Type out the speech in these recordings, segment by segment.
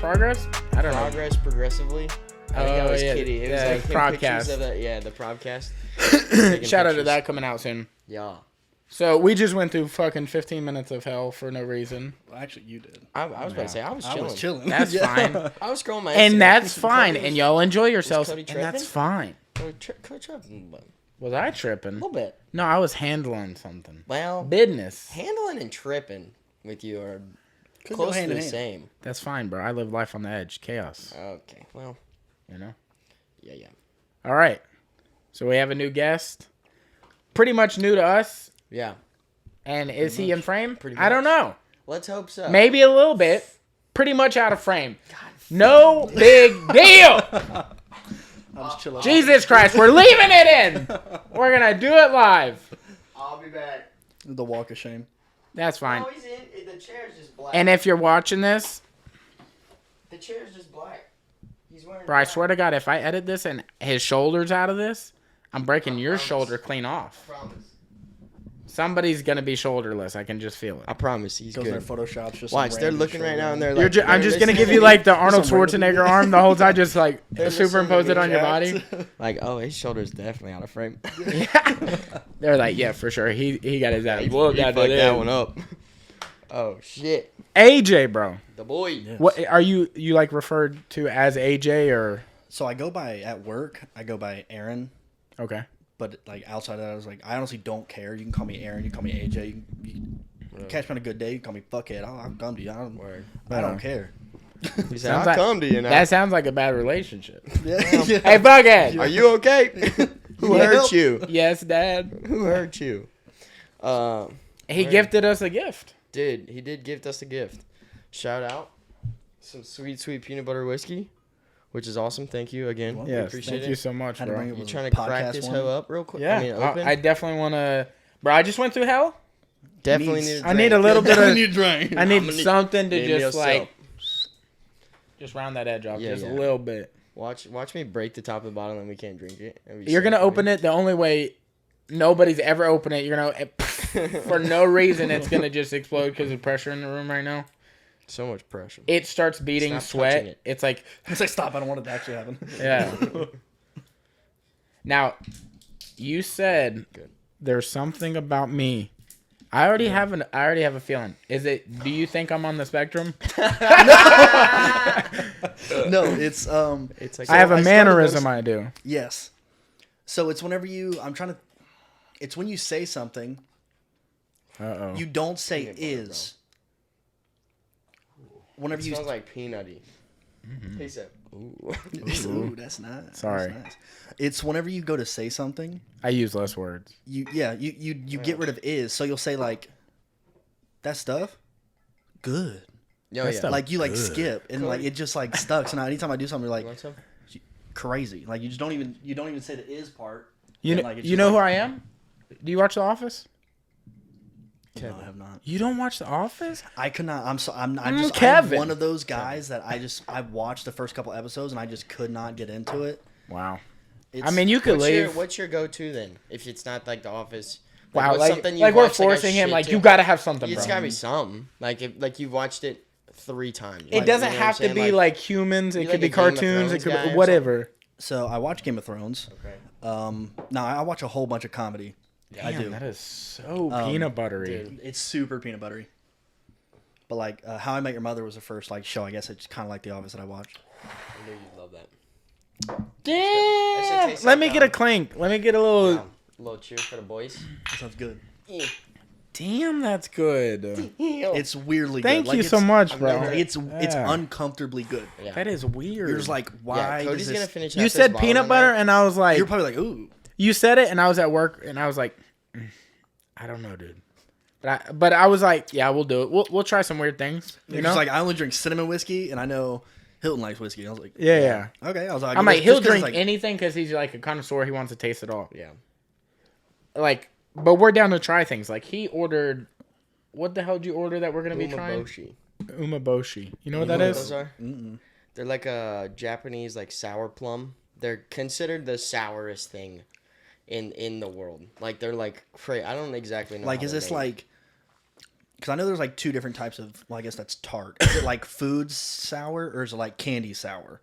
Progress? I don't know. Progress progressively. I think I was kidding. It was like Probcast. The Probcast. Shout out to that coming out soon. Yeah. So we just went through fucking 15 minutes of hell for no reason. Well, actually, you did. I was about to say, I was chilling. That's fine. I was scrolling my Instagram. And that's fine. And y'all enjoy yourselves. Cody And tripping? that's fine. Cody tripping a Was I tripping? little bit. No, I was handling something. Well, Business. handling and tripping with you are Could go close to hand in the hand. same. That's fine, bro. I live life on the edge. Chaos. Okay, well, You know? yeah. All right. So we have a new guest. Pretty much new to us. Yeah, And is he in frame? Pretty I don't know. let's hope so. Maybe a little bit. Pretty much out of frame. No big deal. I'm just chilling. Jesus Christ, we're leaving it in. We're going to do it live. I'll be back. The walk of shame. That's fine. Oh, he's in. The chair's just black. And if you're watching this, The chair's just black. He's wearing bro, I black. swear to God, if I edit this and his shoulder's out of this, I'm breaking your promise. shoulder clean off. Promise. Somebody's going to be shoulderless. I can just feel I it. promise he's Goes in their good. Photoshops. Just Watch, some they're random looking right shoulder. now and they're You're like, I'm just going to listening give you like the Arnold Some random Schwarzenegger arm the whole time, just like They're superimpose it on your body. like, oh, his shoulder's definitely out of frame. They're like, yeah, for sure. He got his ass. He whooped fucked out of that it. one up. Oh shit, AJ, bro. the boy. Yes. What are you like referred to as AJ or So I go by at work. I go by Aaron. okay? But like outside of that, I was like, I honestly don't care. You can call me Aaron. You can call me AJ. You catch me on a good day. You can call me fuckhead. I'll come to you. I don't care. He said, Sounds "I'll like- come to you now." That sounds like a bad relationship. Yeah. Hey, Buckhead. Are you okay? Who hurt you? Yes, Dad. Who hurt you? He gifted us a gift. Dude, he did gift us a gift. Shout out, some sweet peanut butter whiskey, which is awesome. Thank you again. We Yes, appreciate thank it. you so much, Had to bring bro. it You with trying a to crack podcast this one. hoe up real quick? Yeah, I mean, open. I definitely want to. Bro, I just went through hell. definitely Needs- need. A I need a drink. little bit of. You drink. I need I'm gonna need- something to need me just a like, sip. just round that edge off Yeah, just yeah. a little bit. Watch me break the top of the bottle and we can't drink it. You're gonna open it the only way nobody's ever opened it. You're gonna for no reason it's gonna just explode because of pressure in the room right now. So much pressure. It starts beating Stop sweat. touching it. It's like It's like, stop. I don't want it to actually happen. yeah. Now, you said Good. there's something about me. I already have a feeling. Is it? Do you think I'm on the spectrum? No, it's It's like I have I a started mannerism. those- I do. yes. So it's whenever you. I'm trying to. It's when you say something. Uh You don't say Peanut butter, is. Whenever It you. smells like peanutty. He said, "Ooh." Ooh, that's nice. Sorry. That's nice. It's whenever you go to say something. I use less words. You get rid of is. So you'll say like. That stuff. Good. Yo, That yeah. stuff- Like you like Good. skip and like it just like stuck. So now anytime I do something, you're You like want some? crazy. Like you don't even say the is part. You And, know, like, it's you just know who like- I am? Do you watch The Office? No, I have not. You don't watch The Office? I could not. I'm Mm, just Kevin. I'm one of those guys that I watched the first couple episodes and I just could not get into it. Wow. It's, I mean, you could leave. What's your go-to then? If it's not like The Office. Wow, what's like something you we're watch, like, a forcing him. shit Like ton? you got to have something, It's bro. gotta be something. Like you've watched it 3 times. It Like, doesn't you know what have I'm to be saying? like humans. It you could like be a Game of cartoons. It Thrones could guy be or whatever. so I watch Game of Thrones. Okay. No, I watch a whole bunch of comedy. I Damn, do. that is so peanut buttery. dude. It's super peanut buttery. But like How I Met Your Mother was the first like show. I guess it's kind of like The Office that I watched. I knew you'd love that. Damn. tastes Let like, me get a clink. Let me get a little. Yeah. A little cheers for the boys. That sounds good. Damn, that's good. It's weirdly Thank good. Like, you so much, I've bro. never- It's Yeah. uncomfortably good. Yeah. That is weird. You're just like, why? Yeah, does Cody's this... gonna finish. You half this said bottle peanut butter, tonight. and I was like, You're probably like, ooh. you said it, and I was at work, and I was like, I don't know, dude. But I was like, yeah, we'll do it. We'll try some weird things. You You're know? just like, I only drink cinnamon whiskey, and I know Hilton likes whiskey. And I was like, yeah. okay. I was like, I'm like, just he'll 'cause it's drink like, anything because he's like a connoisseur. He wants to taste it all. Yeah. Like, but we're down to try things. Like he ordered. What the hell did you order that we're gonna be trying? Umaboshi. Umaboshi. You know what that You know is? those are? Mm-mm. They're like a Japanese like sour plum. They're considered the sourest thing in the world. Like they're like I don't exactly know. like, how is they're this made. like Because I know there's like 2 different types of. Well, I guess that's tart. Is it like food sour or is it like candy sour?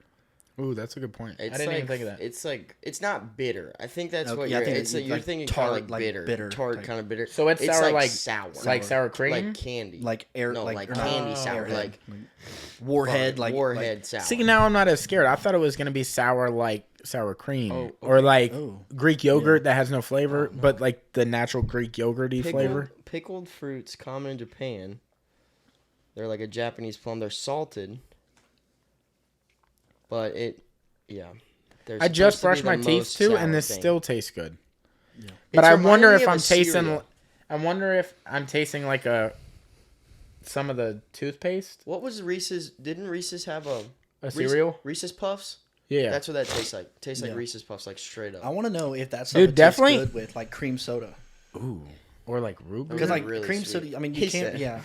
Ooh, that's a good point. It's I didn't like, even think of that. It's like it's not bitter. I think that's Okay, what yeah, I you're. think It's like you're like thinking tart, kind of like bitter, bitter tart type. kind of bitter. So it's sour like sour, like sour cream, like candy, Like air, no, like, like or candy not, sour, Airhead. like Warhead, like Warhead sour. See, now I'm not as scared. I thought it was gonna be sour like sour cream, Oh, okay. or like Oh. Greek yogurt that has no flavor, but like the natural Greek yogurty flavor. Pickled fruits common in Japan. They're like a Japanese plum. They're salted, but I just brushed my teeth too, and this still tastes good. Yeah. But I wonder if I'm tasting. I wonder if I'm tasting like some of the toothpaste. What was Reese's? Didn't Reese's have a cereal? Reese's Puffs. Yeah, that's what that tastes like. Tastes like Reese's Puffs, like straight up. I want to know if that's dude definitely tastes good with like cream soda. Ooh, or like root beer. Because like really cream sweet. soda, I mean you can't. Yeah.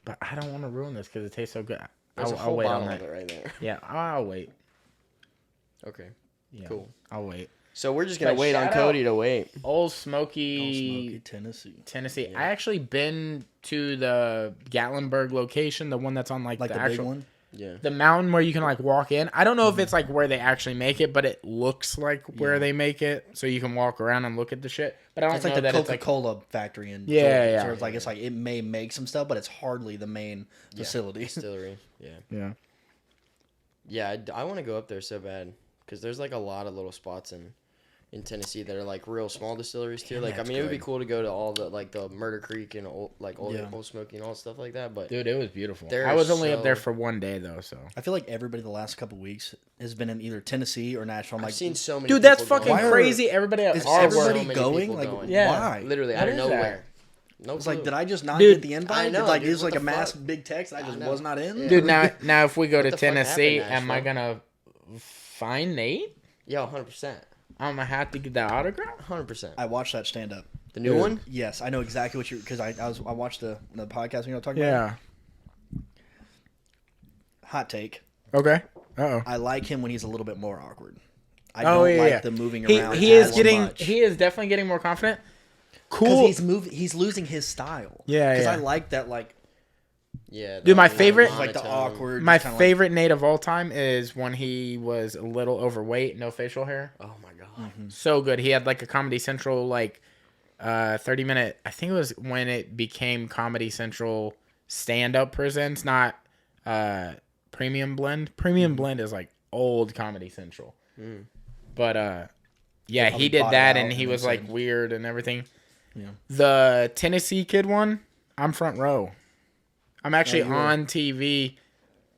But I don't want to ruin this because it tastes so good. There's a whole wait bottle on of that. it right there. Yeah, I'll wait. Okay. Yeah, cool. I'll wait. So we're just gonna But wait on shout Cody to wait. Old Smoky, Tennessee. Yeah. I actually been to the Gatlinburg location, the one that's on like the big actual one. Yeah. the mountain where you can like walk in. I don't know if it's like where they actually make it, but it looks like where they make it, so you can walk around and look at the shit. But I don't It's know like the that Coca-Cola factory in Yeah, Georgia. yeah. So it's like it may make some stuff, but it's hardly the main facility. Distillery. Yeah. Yeah. Yeah, I want to go up there so bad because there's like a lot of little spots in Tennessee that are like real small distilleries too. Like, I mean, it would be cool to go to all the like the Murder Creek and Old Smoky and all stuff like that. But Dude, it was beautiful. They're I was only up so- there for one day though, so. I feel like everybody the last couple weeks has been in either Tennessee or Nashville. I'm I've like, seen so many. Dude, that's people fucking going. crazy. Everybody at is our everybody work. many going? people Like, going. Yeah. why? Literally What out of is nowhere. that? No It's like, clue. did I just not Dude, get the invite? I know, Like, dude, it was what like a the mass fuck? big text. I just know. was not in. Yeah. Dude, now if we go to the fuck happened, Tennessee, am I Nashville? gonna find Nate? Yeah, 100%. I'm gonna have to get that autograph. 100%. I watched that stand up. The new one? Yes, I know exactly what you because I watched the podcast when you were talking Yeah. about. Hot take. Okay. Uh-oh. I like him when he's a little bit more awkward. I Oh, don't yeah, like yeah. the moving He around. is as getting. much. He is definitely getting more confident. Because Cool. he's losing his style. Yeah, Because yeah. I like that, like, Yeah. Dude, my favorite- like the awkward. My just kinda favorite Nate of all time is when he was a little overweight, no facial hair. Oh my god. So good. He had like a Comedy Central 30-minute. I think it was when it became Comedy Central Stand Up Presents, not Premium Blend. Premium Blend is like old Comedy Central. But yeah, he did bought it that out and he and was then like said- weird and everything. Yeah. The Tennessee kid one, I'm front row. I'm actually you were. on TV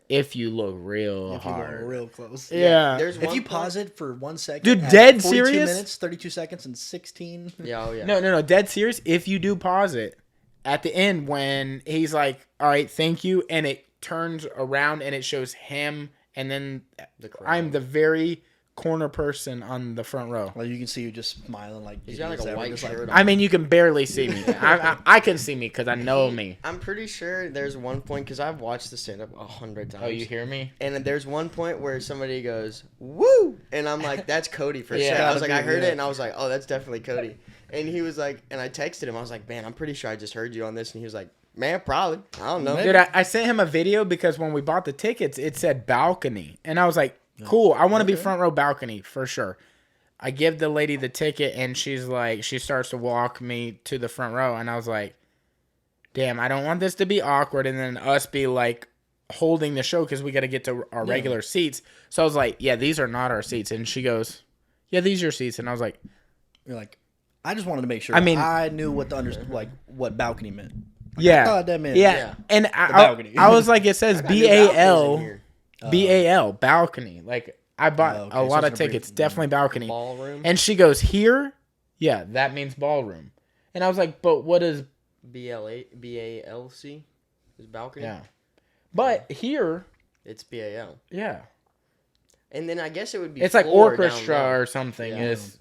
if you look real if you hard. go real close. Yeah. There's If one you point- pause it for 1 second, Dude, at dead 42 serious? minutes, 32 seconds, and 16. Yeah, oh yeah. No, dead serious. If you do pause it at the end when he's like, "All right, thank you," and it turns around and it shows him, and then The crowd. I'm the very corner person on the front row. Well, you can see you just smiling like He's got like a ever, white just like- shirt on. I mean, you can barely see me. I can see me because I know me. I'm pretty sure there's one point because I've watched the stand up 100 times. Oh, you hear me? And then there's one point where somebody goes, "Woo!" And I'm like, "That's Cody for Yeah. sure." I was like, Gotta I be, heard yeah. it, and I was like, "Oh, that's definitely Cody." And he was like, and I texted him. I was like, "Man, I'm pretty sure I just heard you on this." And he was like, "Man, probably. I don't know." Maybe. Dude, I sent him a video because when we bought the tickets, it said balcony. And I was like, cool, I want to be front row balcony for sure. I give the lady the ticket and she's like, she starts to walk me to the front row. And I was like, damn, I don't want this to be awkward and then us be like holding the show because we got to get to our regular seats. So I was like, yeah, these are not our seats. And she goes, yeah, these are your seats. And I was like, You're like, I just wanted to make sure. I mean- I knew what what balcony meant. Like, yeah. I thought that meant Yeah. And balcony. I was like, it says I knew balconies in BAL. here. BAL, balcony. Like, I bought okay, a so lot it's of gonna be- tickets. Definitely balcony. Ballroom. And she goes, here? Yeah, that means ballroom. And I was like, but what is... BALC is balcony. Yeah. But here, It's BAL. yeah. And then I guess it would be. It's like floor down orchestra low. or something. Yeah. It's,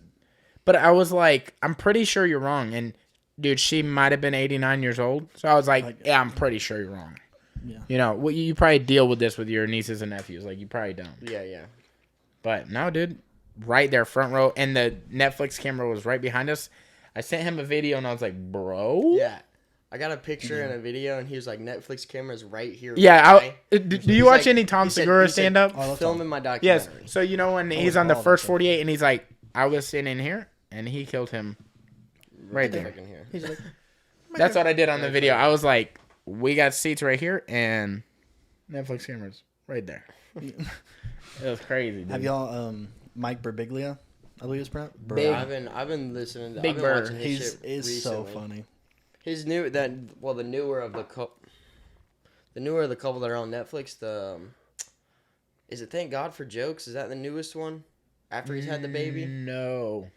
but I was like, I'm pretty sure you're wrong. And, dude, she might have been 89 years old. So I was like, yeah, I'm pretty sure you're wrong. Yeah. You know, well, you probably deal with this with your nieces and nephews. Like, you probably don't. Yeah. But no, dude, right there, front row, and the Netflix camera was right behind us. I sent him a video, and I was like, bro? Yeah. I got a picture and a video, and he was like, Netflix camera's right here. Yeah. Do you watch like, any Tom Segura stand-up? Filming my documentary. Yes. So, you know when he's on the first 48, and he's like, I was sitting here, and he killed him right there. He's like, that's what I did on the video. I was like, we got seats right here, and Netflix cameras right there. It was crazy, dude. Have y'all, Mike Birbiglia, I believe it's pronounced? I've been listening to Big Bird. watching his shit He's recently. so funny. His the newer of the couple that are on Netflix, is it Thank God for Jokes? Is that the newest one? After he's had the baby? No.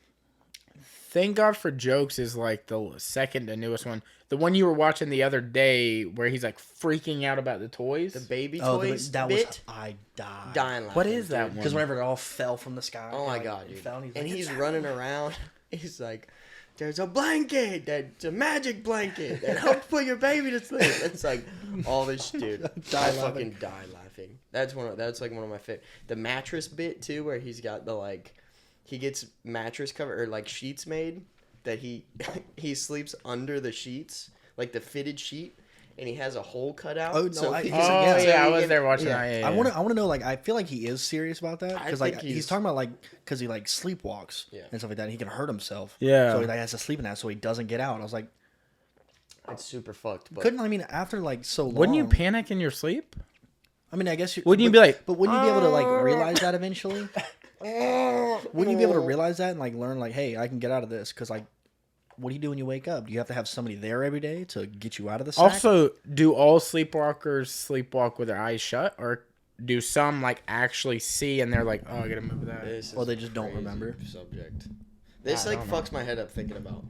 Thank God for Jokes is like the second and newest one. The one you were watching the other day where he's like freaking out about the toys. The baby toys I died. Dying laughing. What is that one? Because whenever it all fell from the sky. Oh my God, dude. Fell, and he's running around. He's like, there's a blanket. That's a magic blanket. That helps put your baby to sleep. It's like all this, dude. I fucking die laughing. That's like one of my favorite. The mattress bit too, where he's got the like, he gets mattress cover or like sheets made that he sleeps under the sheets, like the fitted sheet, and he has a hole cut out. Oh no! So I was there watching that. Yeah. I want to know. Like, I feel like he is serious about that because like he's talking about like because he like sleepwalks and stuff like that. And he can hurt himself. Yeah. So he like, has to sleep in that, so he doesn't get out. I was like, it's super fucked. But after like so long, wouldn't you panic in your sleep? I mean, I guess wouldn't you be like? But wouldn't you be able to like realize that eventually? Wouldn't you be able to realize that and like learn like, hey, I can get out of this? Because like, what do you do when you wake up? Do you have to have somebody there every day to get you out of the sack? Also, do all sleepwalkers sleepwalk with their eyes shut, or do some like actually see and they're like, oh, I gotta move that? Or they just don't remember. Subject. This like fucks my head up thinking about.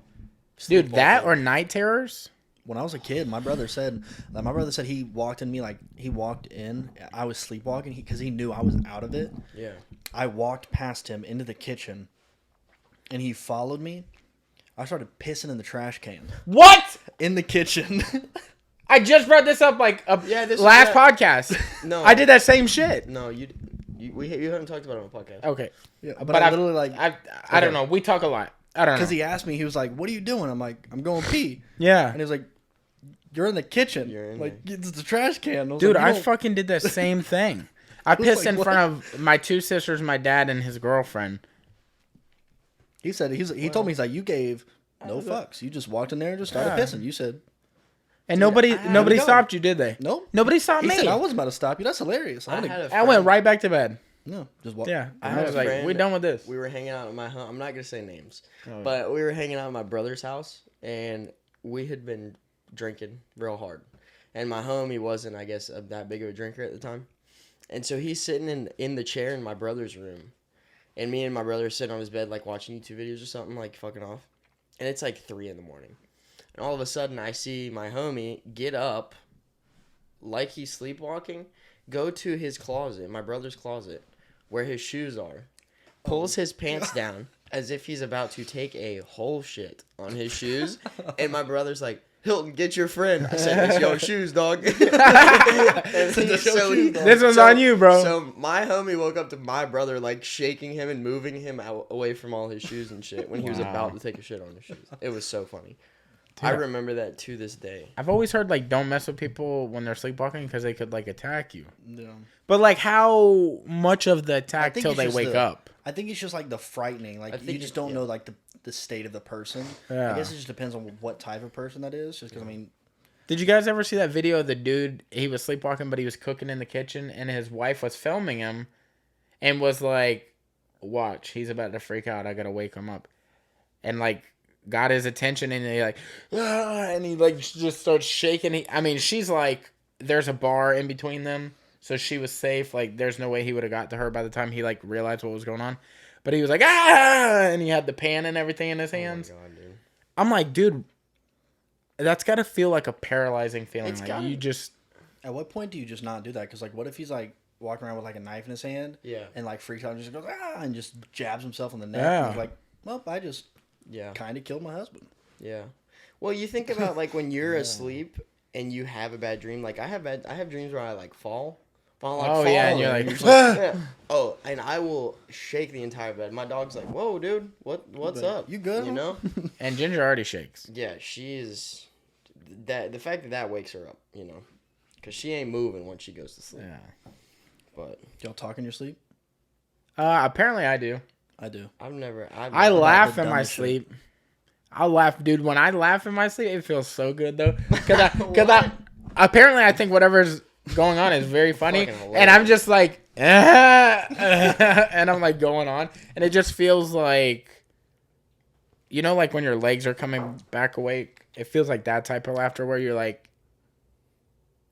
Dude, that or night terrors. When I was a kid, my brother said he walked in. I was sleepwalking because he knew I was out of it. Yeah. I walked past him into the kitchen, and he followed me. I started pissing in the trash can. What? In the kitchen. I just brought this up like this last podcast. No, I did that same shit. No, you haven't talked about it on the podcast. Okay. Yeah, but I literally like I don't know. We talk a lot. I don't know. Because he asked me, he was like, "What are you doing?" I'm like, "I'm going pee." Yeah. And he was like, "You're in the kitchen. It's the trash can." Dude, I fucking did the same thing. I pissed in front of my two sisters, my dad, and his girlfriend. He said he told me, he's like, you gave no fucks. You just walked in there and just started pissing. You said, and nobody stopped you, did they? Nope. Nobody stopped me. He said I wasn't about to stop you. That's hilarious. I went right back to bed. No, just walk. Yeah, I was like, we're done with this. We were hanging out at my home. I'm not gonna say names, but we were hanging out at my brother's house, and we had been drinking real hard. And my homie wasn't, I guess, that big of a drinker at the time. And so he's sitting in the chair in my brother's room. And me and my brother are sitting on his bed, like, watching YouTube videos or something, like, fucking off. And it's, like, 3 a.m. And all of a sudden, I see my homie get up, like he's sleepwalking, go to his closet, my brother's closet, where his shoes are, pulls his pants down as if he's about to take a whole shit on his shoes. And my brother's like, Hilton, get your friend. I said, it's your shoes, dog. This one's on you, bro. So my homie woke up to my brother, like, shaking him and moving him away from all his shoes and shit when he was about to take a shit on his shoes. It was so funny. Dude, I remember that to this day. I've always heard, like, don't mess with people when they're sleepwalking because they could, like, attack you. Yeah. But, like, how much of the attack till they wake up? I think it's just, like, the frightening. Like, you just don't know, like, the state of the person. Yeah. I guess it just depends on what type of person that is. Just because, I mean... Did you guys ever see that video of the dude, he was sleepwalking, but he was cooking in the kitchen, and his wife was filming him and was like, watch, he's about to freak out. I got to wake him up. And, like, got his attention, and he, like, and he, like, just starts shaking. She's like, there's a bar in between them, so she was safe. Like, there's no way he would have got to her by the time he, like, realized what was going on. But he was like, and he had the pan and everything in his hands. Oh my God, dude. I'm like, dude, that's got to feel like a paralyzing feeling. It's like, you just... At what point do you just not do that? Because, like, what if he's, like, walking around with, like, a knife in his hand? Yeah. And, like, freaks out and just goes, and just jabs himself in the neck. Yeah. And he's like, well, I just kind of killed my husband. Yeah. Well, you think about, like, when you're asleep and you have a bad dream. Like, I have dreams where I, like, fall. Yeah, and you're like, yeah. Oh, and I will shake the entire bed. My dog's like, whoa, dude, what's up? You good? You know? And Ginger already shakes. Yeah, she is the fact that wakes her up, you know, because she ain't moving once she goes to sleep. Yeah. But Y'all talk in your sleep? Apparently I do. I do. I laugh the in my dumbest shit. sleep. I laugh, dude. When I laugh in my sleep, it feels so good though. Cause apparently I think whatever's going on is very funny, and I'm just like, and I'm like going on, and it just feels like, you know, like when your legs are coming back awake. It feels like that type of laughter where you're like,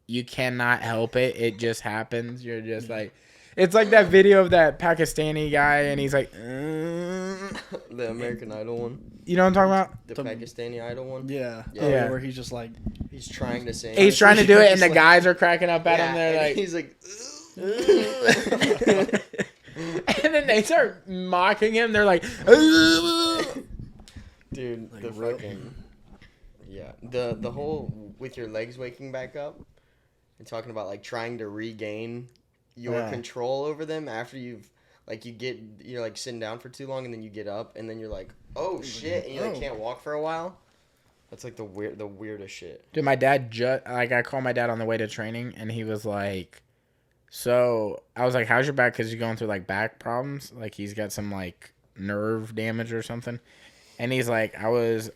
you cannot help it. It just happens. You're just like, it's like that video of that Pakistani guy, and he's like, the American Idol one. You know what I'm talking about? The Pakistani Idol one. Yeah. Yeah. Where he's just like, he's trying to sing. He's trying to do it, and the guys are cracking up at him. They're and like, he's like, and then they start mocking him. They're like, dude, Like the real- fucking, yeah, the whole with your legs waking back up and talking about like trying to regain your control over them after you've like you're like sitting down for too long and then you get up and then you're like, oh shit, and you like can't walk for a while. That's like the weirdest shit. dude, my dad I called my dad on the way to training, and he was like, so I was like, how's your back? Because you're going through like back problems. Like he's got some like nerve damage or something. And he's like, I was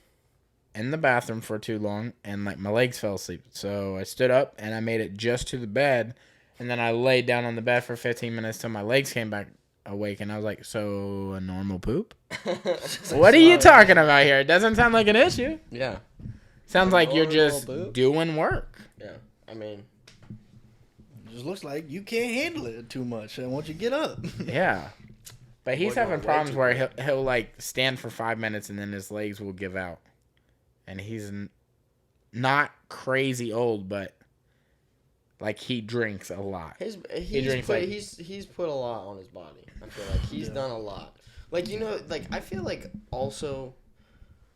in the bathroom for too long, and like my legs fell asleep. So I stood up and I made it just to the bed, and then I laid down on the bed for 15 minutes till my legs came back awake. And I was like, so a normal poop? What are you talking about here? It doesn't sound like an issue. Yeah. Sounds like you're just poop? doing work. Yeah. I mean, it just looks like you can't handle it too much. And once you get up, Yeah. But he's Boy, having way problems too where he'll like stand for 5 minutes and then his legs will give out. And he's not crazy old, but like he drinks a lot. he's drinks, put, like- he's put a lot on his body. I feel like he's done a lot. Like, you know, like I feel like also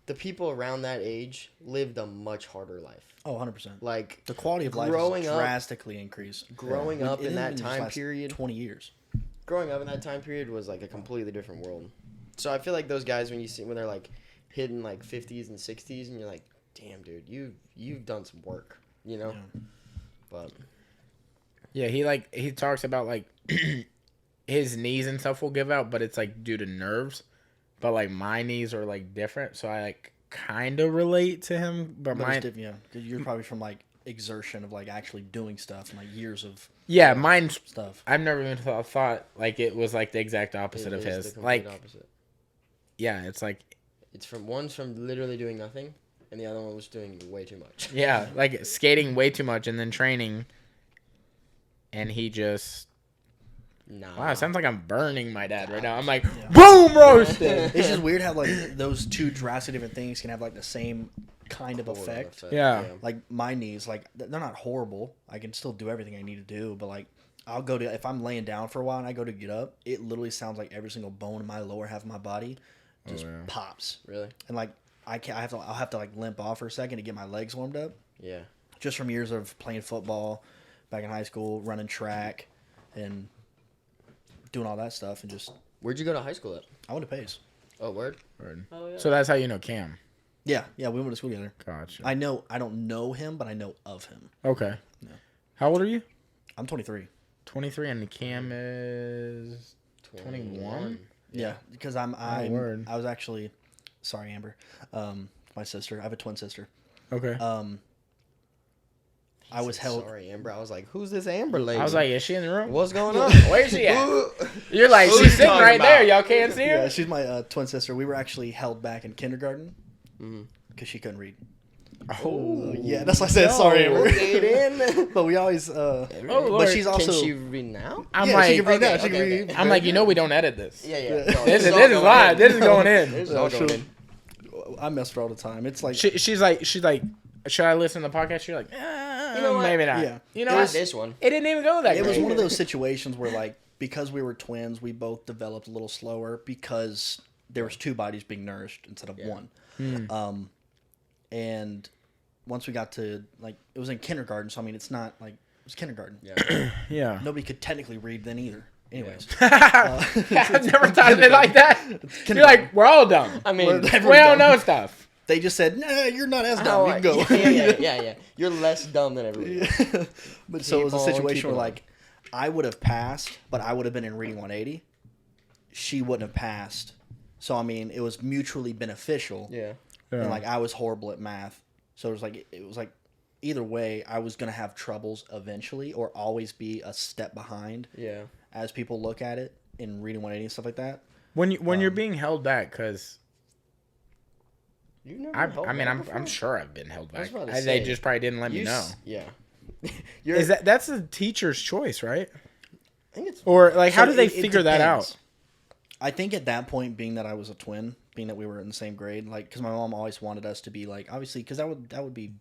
the people around that age lived a much harder life. oh, 100%. Like The quality of life growing is up- drastically increased. growing up It in that didn't just time last period. 20 years. Growing up in that time period was like a completely different world. So I feel like those guys when they're like hitting like 50s and 60s and you're like, damn dude, you've done some work, you know? Yeah. But Yeah, he talks about like his knees and stuff will give out, but it's like due to nerves. But like my knees are like different, so I like kind of relate to him. But But mine, it's yeah, 'cause you're probably from like exertion of like actually doing stuff and like years of yeah, mine's. stuff. I've never even thought like it was like the exact opposite it of is his. the complete Like opposite. yeah, it's like One's from literally doing nothing, and the other one was doing way too much. yeah, like skating way too much and then training, and he just. Nah. Wow, it sounds like I'm burning my dad right now. I'm like, Yeah. boom, roasted. It's just weird how like those two drastic different things can have like the same kind of effect. Yeah. Like my knees, like they're not horrible. I can still do everything I need to do, but like I'll go to if I'm laying down for a while and I go to get up, it literally sounds like every single bone in my lower half of my body just pops. Really? And like I'll have to like limp off for a second to get my legs warmed up. Yeah. Just from years of playing football back in high school, running track, and doing all that stuff, and just Where'd you go to high school at? I went to Pace. Oh, word? Word. Oh, yeah. So that's how you know Cam. Yeah, we went to school together. Gotcha. I don't know him, but I know of him. Okay. Yeah. How old are you? I'm 23. 23, and Cam is 21. Yeah, because I word. was actually, sorry Amber, my sister. I have a twin sister. Okay. I was held. Sorry, Amber. I was like, who's this Amber lady? I was like, is she in the room? what's going on? Where's she at? Who- You're like, Who she's you sitting talking right there. about? Y'all can't see her? Yeah, she's my twin sister. We were actually held back in kindergarten because she couldn't read. Oh. Yeah, that's why I said sorry, Amber. Get in. But we always. Lord. But she's also. Can she read now? I'm yeah, like, she can read now. okay, She can okay, read. okay. I'm like, you know we don't edit this. Yeah. No, This is all live. going in. This is going in. This is all going in. I mess with her all the time. It's like She's like, should I listen to the podcast? You're like, You know what? maybe not. Yeah. You know Not what? this one. It didn't even go that it was great. one of those situations where like because we were twins, we both developed a little slower because there was two bodies being nourished instead of one. And once we got to like it was in kindergarten, so I mean it's not like it was kindergarten. Yeah. Yeah. Nobody could technically read then either. Anyways, I've never thought of it like that. You're kindergarten. like, we're all dumb. I mean, We don't know stuff. They just said, "Nah, you're not as dumb. Oh, You can go." Yeah. You're less dumb than everybody else. But so it was a Keep on situation where, keeping on. like, I would have passed, but I would have been in reading 180. She wouldn't have passed. So, I mean, it was mutually beneficial. Yeah. And, like, I was horrible at math. So it was like either way, I was going to have troubles eventually or always be a step behind. Yeah. As people look at it in reading 180 and stuff like that. When you're being held back, because You never I'm sure I've been held back. about to They say, just probably didn't let me know. Yeah. That's the teacher's choice, right? I think it's Or like, how So do they it figure that depends. out? I think at that point, being that I was a twin, being that we were in the same grade, like, because my mom always wanted us to be like, obviously, because that would be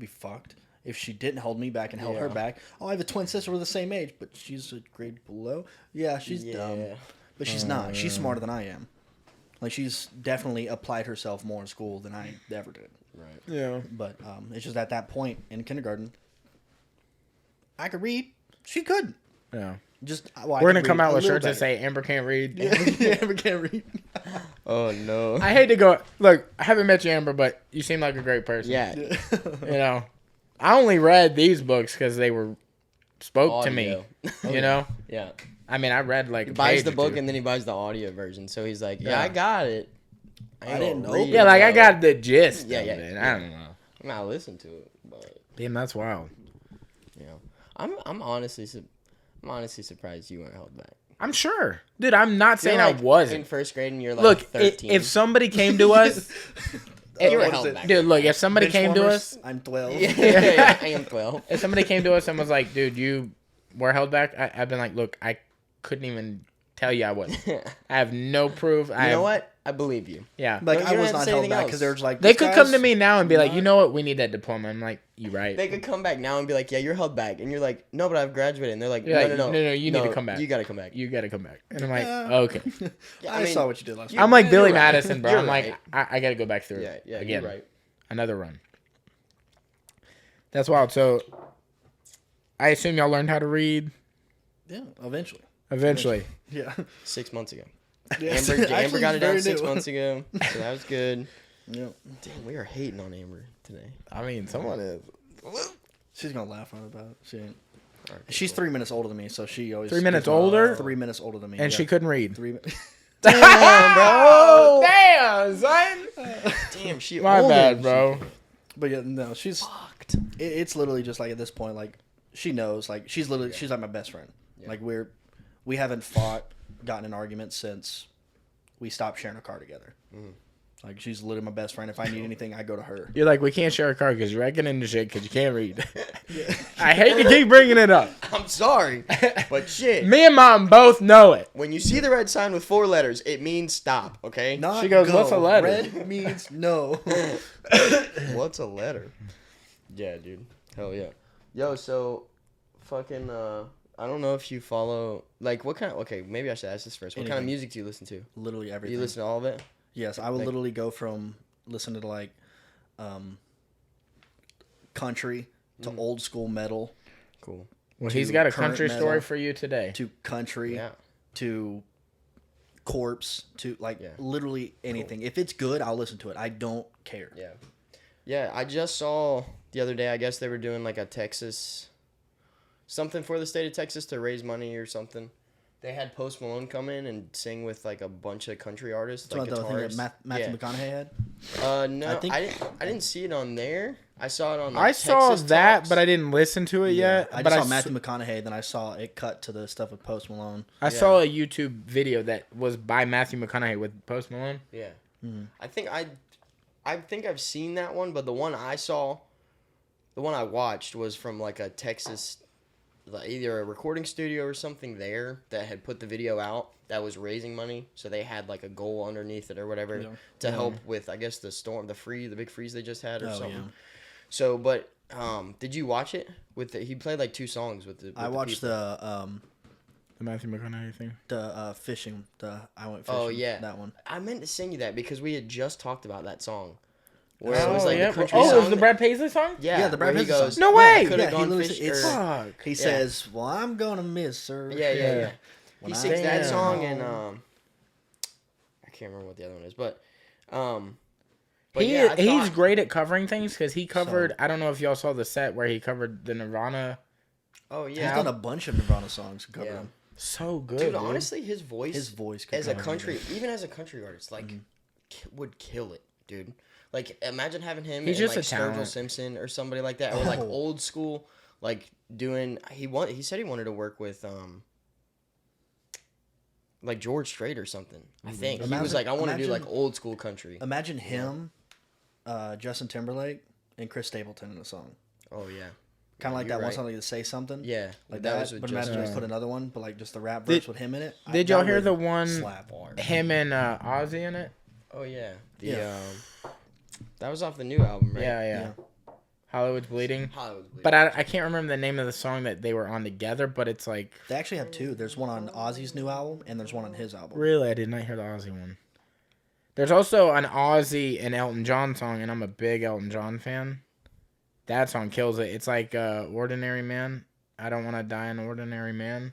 fucked if she didn't hold me back and held her back. Oh, I have a twin sister, we're the same age, but she's a grade below. Yeah, she's dumb, but she's not. She's smarter than I am. Like, she's definitely applied herself more in school than I ever did. right. Yeah. But it's just at that point in kindergarten, I could read. She couldn't. Yeah. Just We're gonna come out with shirts that say Amber can't read. Amber can't read. Oh no. I hate to go. Look, I haven't met you, Amber, but you seem like a great person. Yeah. You know, I only read these books because they spoke to me. Audio. You know. Yeah. I mean, I read like He a buys page the or book two. and then he buys the audio version. So he's like, Yeah. I got it. I didn't know. read Yeah, it, like I though. got the gist. Yeah, of yeah, it. yeah. I don't know. I'm not listening to it, but Damn, that's wild. you know, I'm honestly surprised you weren't held back. I'm sure, dude. I'm not saying You're, like, I wasn't. in first grade and you're like Look, 13. if somebody came to us, you were what is held it? back. dude, look, if somebody came to Benchwarmers, us, I'm 12. yeah, I am 12. if somebody came to us and was like, dude, you were held back, I've been like, look, I couldn't even tell you I wasn't. I have no proof. You know what? I believe you. Yeah. Like, No, I you was don't have not to say held anything back else. because they were just like, They "This could come guy's to me now and be like, not-" you know what? We need that diploma. I'm like, you right. They could come back now and be like, yeah, you're held back. And you're like, no, but I've graduated. And they're like, You're no, like, no, you need to come back. You got to come back. You got to come back. And I'm like, Yeah. okay. Yeah, I saw what you did last week. I'm like You're Billy right. Madison, bro. You're I'm right. like, I got to go back through Yeah, again. you're right. Another run. That's wild. So I assume y'all learned how to read Yeah, eventually. eventually. Yeah. 6 months ago. Yes. Amber Actually, got it very out 6 new. months ago. So that was good. Yeah. Damn, we are hating on Amber today. I mean, someone is. She's gonna laugh on about it. She ain't. She's 3 minutes older than me, so she always 3 minutes gives me- older? 3 minutes older than me, And yeah. she couldn't read. 3 minutes. Damn, bro. Damn, son. Damn, she My older bad, than bro. But yeah, no, she's. fucked. It's literally just like at this point, like she knows, like she's literally she's like my best friend. Yeah. Like we haven't fought, gotten in arguments since we stopped sharing a car together. Like she's literally my best friend. If I need anything, I go to her. You're like, we can't share a car because you're wrecking into shit because you can't read. I hate to keep bringing it up. I'm sorry, but shit. Me and mom both know it. When you see the red sign with 4 letters, it means stop, okay? Not She goes, go. "What's a letter?" Red means no. What's a letter? Yeah, dude. Hell yeah. Yo, so fucking I don't know if you follow like what kind of okay, maybe I should ask this first. What kind of Anything. music do you listen to? Literally Do everything. you listen to all of it? Yes, I will Like- literally go from listening to like country to old school metal Cool. Well, To he's got a current country metal. story for you today. to country Yeah. to corpse to like Yeah. literally anything. If it's good, I'll listen to it. I don't care. Yeah. Yeah, I just saw the other day, I guess they were doing like a Texas something for the state of Texas to raise money or something. They had Post Malone come in and sing with like a bunch of country artists, So like the thing that guitarists. Matthew Yeah. McConaughey had. No, I think- I didn't see it on there. I saw it on. Like, I saw Texas that, Talks. but I didn't listen to it yet. I but just saw s- Matthew McConaughey, then I saw it cut to the stuff with Post Malone. I saw a YouTube video that was by Matthew McConaughey with Post Malone. Yeah, Mm-hmm. I think I've seen that one, but the one I saw, the one I watched was from like a Texas, like either a recording studio or something there that had put the video out that was raising money. So they had like a goal underneath it or whatever Yeah. to help with, I guess, the big freeze they just had or Oh, something. yeah. So, but did you watch it? He played like 2 songs with the. I watched The Matthew McConaughey thing. the fishing. I went fishing. Oh yeah, that one. I meant to send you that because we had just talked about that song. Where Oh, it was like yeah. the country Oh, it song. was the Brad Paisley song? Yeah, Yeah, the Brad where he Paisley goes, song. No way! Could Yeah, have he gone literally fish. it's- Fuck. He says, "Well, I'm gonna miss her." Yeah. When He I sings that Damn. song and I can't remember what the other one is, but But he's great at covering things because he covered. So- I don't know if y'all saw the set where he covered the Nirvana. Oh He's yeah. done a bunch of Nirvana songs. Covered them. So good, Dude, honestly, his voice could as a cover country, anything. even as a country artist, like would kill it, dude. Like imagine having him He's and just like a talent. Sturgill Simpson or somebody like that, or like Oh. old school, like doing. He said he wanted to work with like George Strait or something. I think he was like, I want to do like old school country. Imagine him, Justin Timberlake, and Chris Stapleton in a song. Oh yeah, Kind of like you're that one right. song like to say something. Yeah, Like that that. was with But Justin. imagine we put another one, but like just the rap verse with him in it. Did y'all that hear would the one slap hard. him and Ozzy in it? Oh yeah, Yeah. that was off the new album, right? Yeah. Hollywood's Bleeding. Hollywood Bleeding. But I can't remember the name of the song that they were on together. But it's like They actually have two. There's one on Ozzy's new album, and there's one on his album. really, I did not hear the Ozzy one. There's also an Ozzy and Elton John song, and I'm a big Elton John fan. That song kills it. It's like Ordinary Man. I Don't Want to Die an Ordinary Man.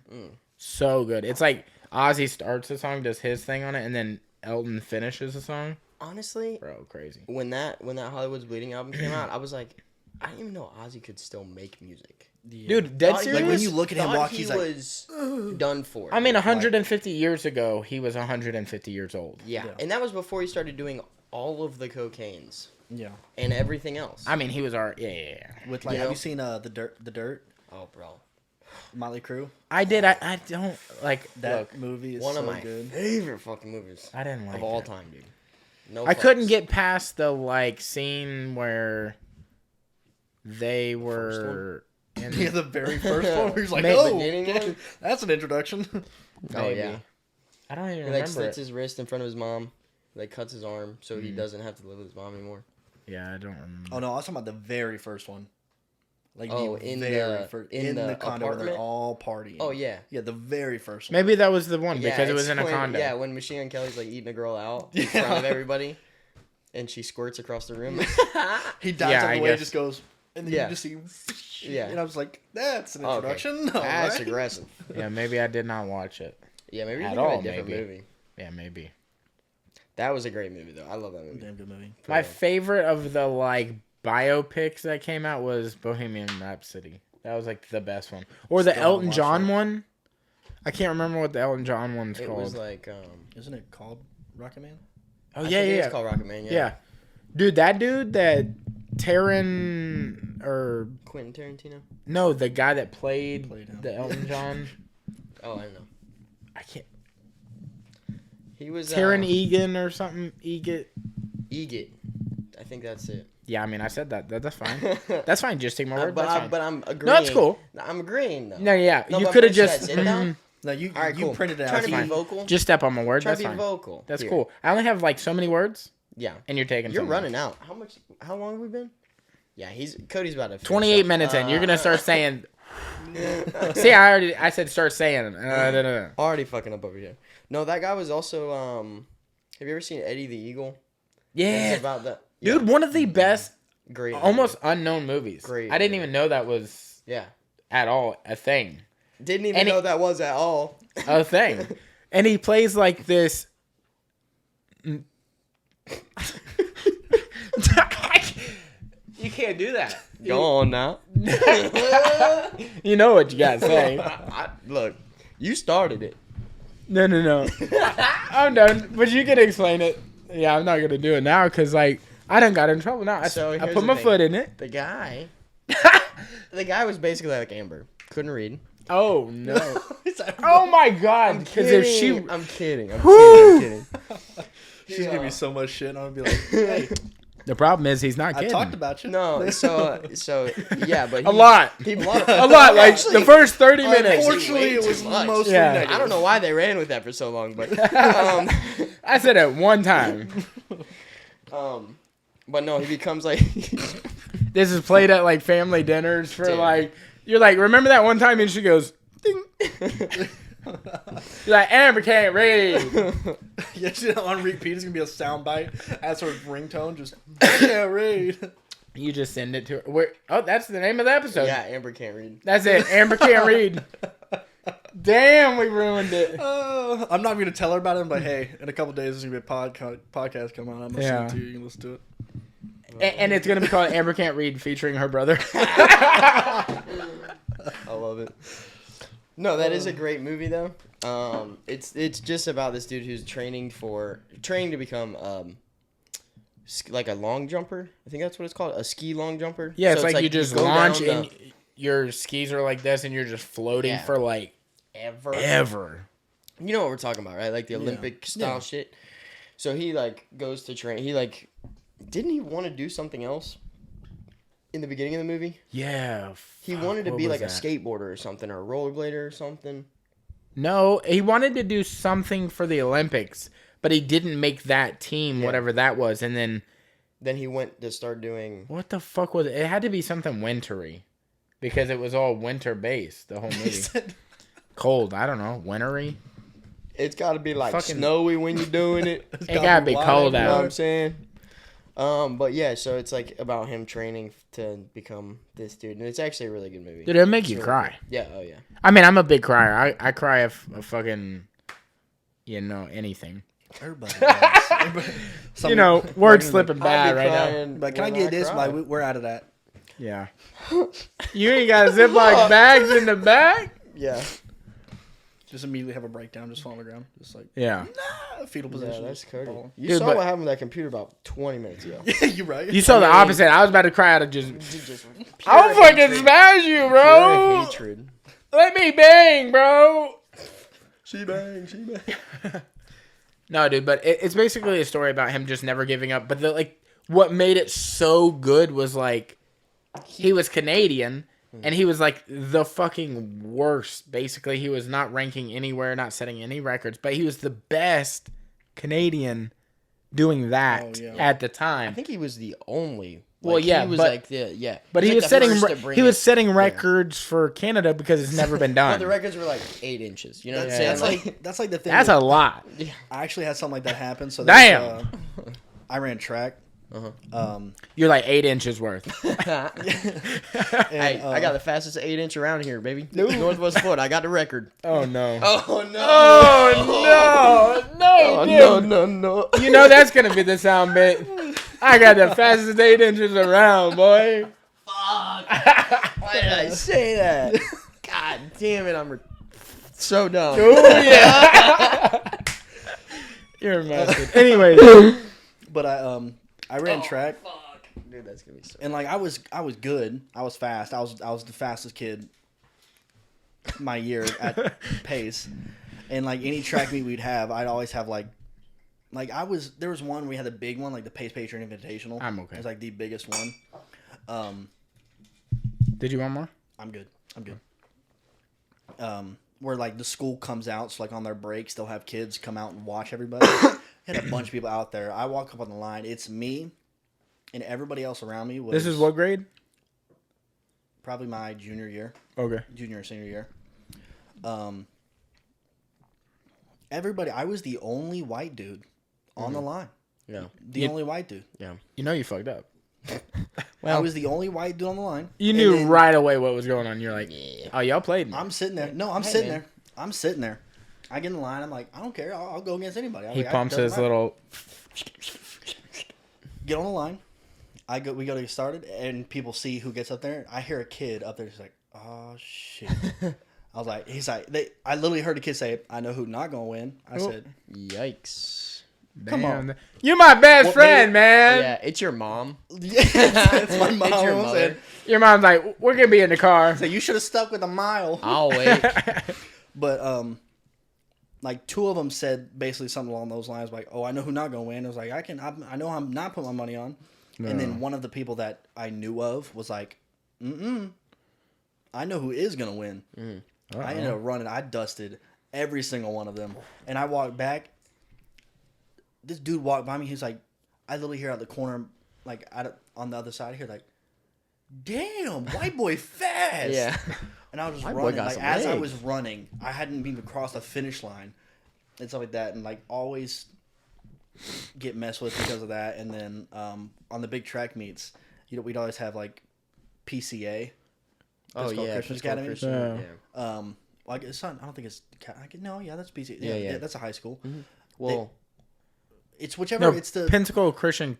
So good. It's like Ozzy starts the song, does his thing on it, and then Elton finishes the song. Honestly, Bro, crazy. when that Hollywood's Bleeding album came out, I was like, I didn't even know Ozzy could still make music. Yeah. Dude, dead serious? Like when you look at him Thought walk, he he's like, was done for. I mean, 150 years ago, he was 150 years old. Yeah, Yeah. and that was before he started doing all of the cocaines yeah. and everything else. I mean, he was already... Yeah. With like, You have know? you seen the Dirt? Oh, bro, Motley Crue. I did. I don't... Like, That look, movie is one so of my good. favorite fucking movies I didn't like of all it. time, dude. No, I couldn't fucks. get past the, like, scene where they were... in Yeah, the very first one. Where he's like, Maybe. oh, Beginning one? that's an introduction. Oh Maybe. yeah, I don't even he like remember slits it. his wrist in front of his mom, like cuts his arm so he doesn't have to live with his mom anymore. Yeah, I don't remember. Oh no, I was talking about the very first one. Like Oh, the in very the- first in the condo where they're apartment? all partying. Oh yeah. Yeah, the very first one. Maybe that was the one because it was it's in a when- condo. Yeah, when Machine Gun Kelly's like eating a girl out in Yeah. front of everybody, and she squirts across the room. He dives Yeah, out I the way, guess. just goes, and then Yeah. you just see, Yeah. And I was like, that's an Okay. introduction. All That's right. aggressive. Yeah, maybe I did not watch it. Yeah, maybe you At think of all, a different maybe. movie. Yeah, maybe. That was a great movie though. I love that movie. Damn good movie. My real. favorite of the like biopics that came out was Bohemian Rhapsody. That was like the best one. Or the Still haven't Elton watched John it. one. I can't remember what the Elton John one's It called. was like Isn't it called Rocket Man? oh I yeah, think yeah, It's called Rocket Man. yeah. Dude, that dude that Taron or Quentin Tarantino. no, the guy that played Played him. the Elton John. Oh, I don't know. I can't. He was Taron Egan or something. Egan. Egit. I think that's it. Yeah, I mean, I said that. That's fine. That's fine. Just take my word. That's fine. but I'm agreeing. No, it's cool. I'm agreeing though. No, yeah, No, you but could have should I just sit down? No, you All right, you cool. printed it out. Trying to be Fine. vocal. just step on my word. Trying That's to be fine. vocal. That's Here. cool. I only have like so many words, Yeah. and you're taking. You're so running much. out. How long have we been? Yeah, Cody's about to finish 28 up. minutes in, you're gonna start saying. See, I said start saying. Already fucking up over here. No, that guy was also have you ever seen Eddie the Eagle? Yeah, It's about that. dude, one of the best, Great. almost unknown movies. Great I didn't movie. even know that was Yeah. at all a thing. Didn't even And know that was at all. A thing, and he plays like this. You can't do that. Go on now. You know what you gotta say. Look, you started it. No. I'm done. But you can explain it. Yeah, I'm not gonna do it now because like I done got in trouble now. So I here's put the my thing. foot in it. The guy was basically like Amber. Couldn't read. Oh no. Oh my god. Because if she, I'm kidding. Woo! I'm kidding. She's gonna be so much shit. And I'm gonna be like, hey, the problem is he's not I kidding. talked about you. No, so yeah, but A lot. He, A lot. Like Actually, the first 30 minutes. Unfortunately, Way it too was much. mostly Yeah. negative. I don't know why they ran with that for so long, but I said it one time. but no, he becomes like This is played at like family dinners for Dude. like. You're like, remember that one time? And she goes, ding. You're like, Amber can't read. Yeah, she's on repeat. It's gonna be a soundbite as her ringtone. Just yeah, read. You just send it to her. Oh, that's the name of the episode. yeah, Amber can't read. That's it. Amber can't read. Damn, we ruined it. I'm not gonna tell her about it, but hey, in a couple days there's gonna be a podcast come out. I'm gonna send it to you. You can listen to it. And it's gonna be called Amber Can't Read, featuring her brother. I love it. No, that is a great movie though. It's just about this dude who's training to become like a long jumper. I think that's what it's called, a ski long jumper. Yeah, So it's like you just launch and the... your skis are like this, and you're just floating for like ever. You know what we're talking about, right? Like the Olympic style shit. So he like goes to train. He like didn't he want to do something else in the beginning of the movie? Yeah, he wanted to be like a skateboarder or something, or a rollerblader or something. No, he wanted to do something for the Olympics, but he didn't make that team, whatever that was. And then he went to start doing... What the fuck was it? It had to be something wintry, because it was all winter-based, the whole movie. Cold, I don't know, wintry? It's got to be like snowy when you're doing it. It got to be cold out. You know what I'm saying? But yeah, so it's like about him training to become this dude, and it's actually a really good movie. Dude, it'll make you cry. Yeah, oh yeah. I mean, I'm a big crier. I cry if a fucking, anything. Everybody does. Words slipping bad right now. But can I get this? Like, we're out of that. Yeah. You ain't got Ziploc bags in the back? Yeah. Just immediately have a breakdown, just fall on the ground. Just like, fetal position. Yeah, that's crazy. You saw what happened with that computer about 20 minutes ago. Yeah, you're right. You saw the opposite. I was about to cry out of just I'll fucking smash you, bro. Pure hatred. Let me bang, bro. She bang. No, dude, but it's basically a story about him just never giving up. But what made it so good was like he was Canadian. And he was like the fucking worst. Basically, he was not ranking anywhere, not setting any records, but he was the best Canadian doing that at the time. I think he was the only. Well, he was but he was setting records for Canada because it's never been done. Well, the records were like 8 inches. You know what I'm saying? That's like the thing. That's a lot. I actually had something like that happen. So damn. I ran track. You're like 8 inches worth. Hey, I got the fastest 8-inch around here, baby. Northwest Florida. I got the record. Oh no. Oh no. Oh no. No. You know that's gonna be the sound bit. I got the fastest 8 inches around, boy. Fuck. Why did I say that? God damn it, I'm so dumb. Oh yeah. You're a mess. Anyway. But I ran track. Fuck. Dude, that's gonna be so. And like I was good. I was fast. I was the fastest kid my year at pace. And like any track meet we'd have, I'd always have there was one we had the big one, like the Pace Patron Invitational. I'm okay. It was like the biggest one. Did you want more? I'm good. Where like the school comes out, so like on their breaks they'll have kids come out and watch everybody. Had a bunch of people out there. I walk up on the line. It's me and everybody else around me. This is what grade? Probably my junior year. Okay. Junior or senior year. Everybody. I was the only white dude on the line. Yeah. The only white dude. Yeah. You know you fucked up. Well, I was the only white dude on the line. You knew right away what was going on. You're like, oh, y'all played me. I'm sitting there. No, I'm sitting there. I'm sitting there. I get in the line. I'm like, I don't care. I'll go against anybody. He pumps his little. Get on the line. We go to get started, and people see who gets up there. I hear a kid up there just like, oh shit. I was like, I literally heard a kid say, I know who's not gonna win. I said, yikes. Come on. You're my best friend, man. Yeah, it's your mom. Yeah, it's my mom. It's your mother. Your mom's like, we're gonna be in the car. So you should have stuck with a mile. I'll wait. But like 2 of them said basically something along those lines, like, "Oh, I know who's not gonna win." I was like, I know I'm not putting my money on. No. And then one of the people that I knew of was like, I know who is gonna win. I ended up running. I dusted every single one of them, and I walked back. This dude walked by me. He's like, I literally hear out the corner, like on the other side here, like, damn, white boy fast. Yeah. And I was just running. Like as I was running, I hadn't even crossed the finish line and stuff like that, and like always get messed with because of that. And then on the big track meets, we'd always have like PCA. Christian Academy. Yeah. Like it's not. I don't think it's. No, yeah, that's PCA. Yeah. That's a high school. Well. It's whichever. It's the Pensacola Christian.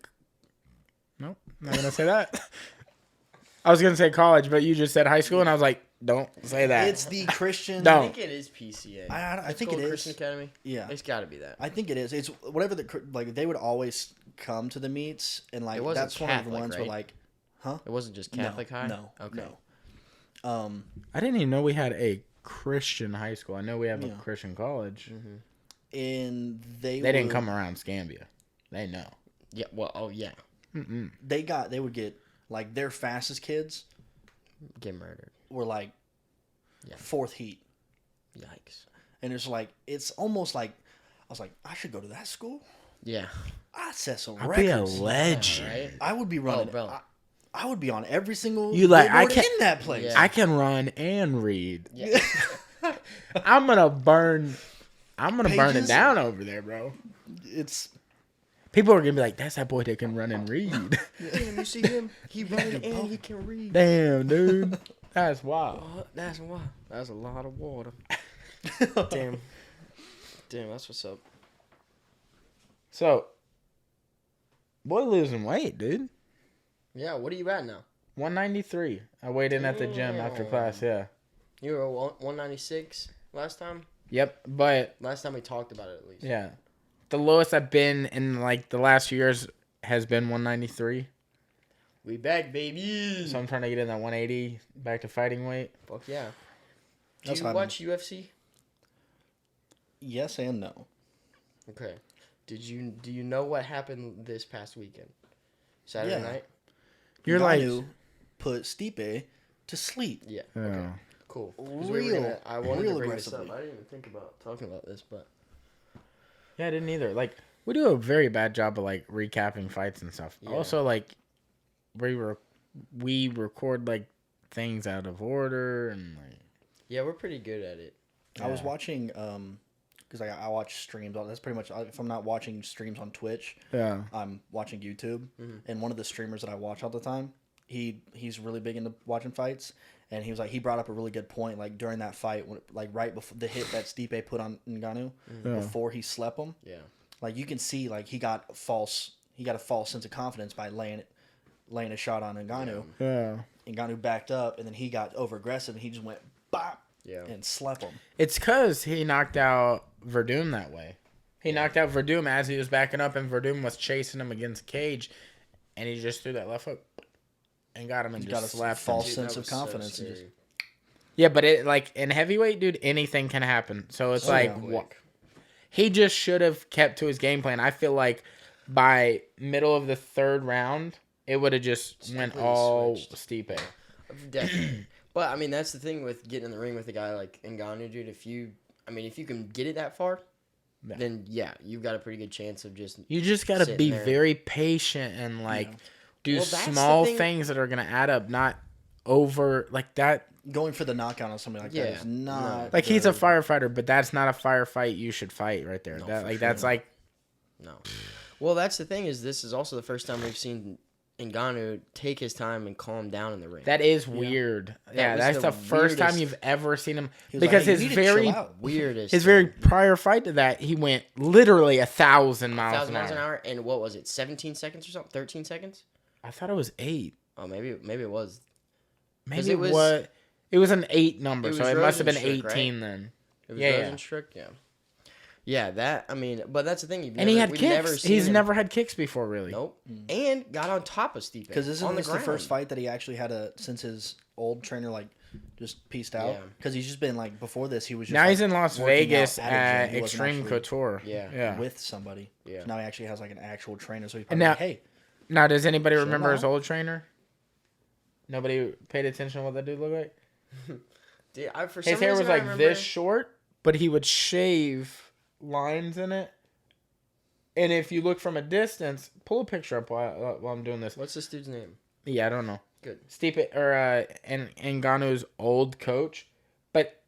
No, I'm not gonna say that. I was gonna say college, but you just said high school, and I was like, don't say that. It's the Christian. No. I think it is PCA. I think it is. Christian Academy. Yeah, It's got to be that. I think it is. It's whatever like they would always come to the meets, and like It wasn't that's one of the Catholic, ones where right? like, It wasn't just Catholic high? No. Okay. No. I didn't even know we had a Christian high school. I know we have a Yeah. Christian college. Mm-hmm. And they Didn't come around Scambia. They know. Yeah, well, oh, yeah. Mm-mm. They would get like their fastest kids Get murdered. were like Yeah. 4th heat, Yikes. and it's like it's almost like I was like I should go to that school. Yeah. I'd set some I'd be a records. legend. Right? I would be running. bro. I would be on every single You like, I billboard can't- in that place. Yeah. I can run and read. Yeah. I'm gonna burn it Pages? down over there, bro. It's People are gonna be like, "That's that boy that can run and read." Damn, you see him? He running and he can read. Damn, dude, that's wild. Oh, that's why. That's a lot of water. Damn. Damn, that's what's up. So, boy, losing weight, dude. Yeah, what are you at now? 193. I weighed in at the gym after Damn. class. Yeah. You were 196 last time? Yep. But Last time we talked about it, at least. yeah, the lowest I've been in like the last few years has been 193. We back, baby. So I'm trying to get in that 180 back to fighting weight. Fuck yeah. Do That's you what watch UFC? yes and no. Okay. Do you know what happened this past weekend? Saturday Yeah. night? You're like, Ngannou put Stipe to sleep. Yeah. yeah. Okay. Cool. 'Cause I wanted real to bring this up. aggressively. I didn't even think about talking about this, but Yeah, I didn't either. Like, we do a very bad job of like recapping fights and stuff. Yeah. Also, like, we record like things out of order and like. yeah, we're pretty good at it. I was Yeah. watching because I watch streams. That's pretty much if I'm not watching streams on Twitch, Yeah. I'm watching YouTube. Mhm. And one of the streamers that I watch all the time, he's really big into watching fights, and he brought up a really good point. Like during that fight, when like right before the hit that Stipe put on Ngannou, Yeah. before he slept him, Yeah. like you can see like he got a false sense of confidence by laying a shot on Ngannou. Yeah. Ngannou backed up, and then he got over aggressive, and he just went bop Yeah. and slept him. It's because he knocked out Verdum that way. He knocked out Verdum as he was backing up, and Verdum was chasing him against the cage, and he just threw that left hook and got him and He's just got a slapped false him. Dude, that sense of was so confidence and scary. Yeah, but it like in heavyweight, dude, anything can happen. So it's Oh, like yeah. Quick. he just should have kept to his game plan. I feel like by middle of the 3rd round, it would have just went completely all switched. Stipe. Definitely. But I mean, that's the thing with getting in the ring with a guy like Ngannou, dude. If you can get it that far, Yeah. then yeah, you've got a pretty good chance of just. You just got to Sitting be there. very patient and like do Well, that's the small thing- things that are gonna add up, not over like that. Going for the knockout on somebody like that Yeah. is not Like he's a good. firefighter, but that's not a firefight you should fight right there. No, That for like sure that's not. like No. Well, that's the thing is this is also the first time we've seen Ngannou take his time and calm down in the ring. that is weird. Yeah, was that's the the first time weirdest- you've ever seen him He was because like, "Hey, his you need to chill very out." Weirdest. his very thing. prior fight to that he went literally 1,000 miles 1,000 an miles an hour. hour, and what was it? 17 seconds or something? 13 seconds? I thought it was 8. Oh, maybe it was. Maybe it was- what? It was an 8 number, It so was it must have been Rosenstruck, 18 then. It was Yeah, yeah. Rosenstruck, yeah. Yeah, that I mean, but that's the thing. And he had we've kicks. Never seen He's him- never had kicks before, really. Nope. And got on top of Stipe. Because isn't on this the ground. first fight that he actually had since his old trainer like just pieced out? Yeah. Because he's just been like before this he was just Now like, he's in Las working Vegas out at a at gym. He wasn't Extreme actually Couture. Yeah. Yeah. with somebody. Yeah. So now he actually has like an actual trainer. So he's And probably now- like, hey, Now, does anybody Chill remember his out. old trainer? Nobody paid attention to what that dude looked like? Dude, for His some hair was reason I like remember- this short, but he would shave lines in it. And if you look from a distance, pull a picture up while I'm doing this. What's this dude's name? Yeah, I don't know. Good. Stipe or Ngannou's old coach, but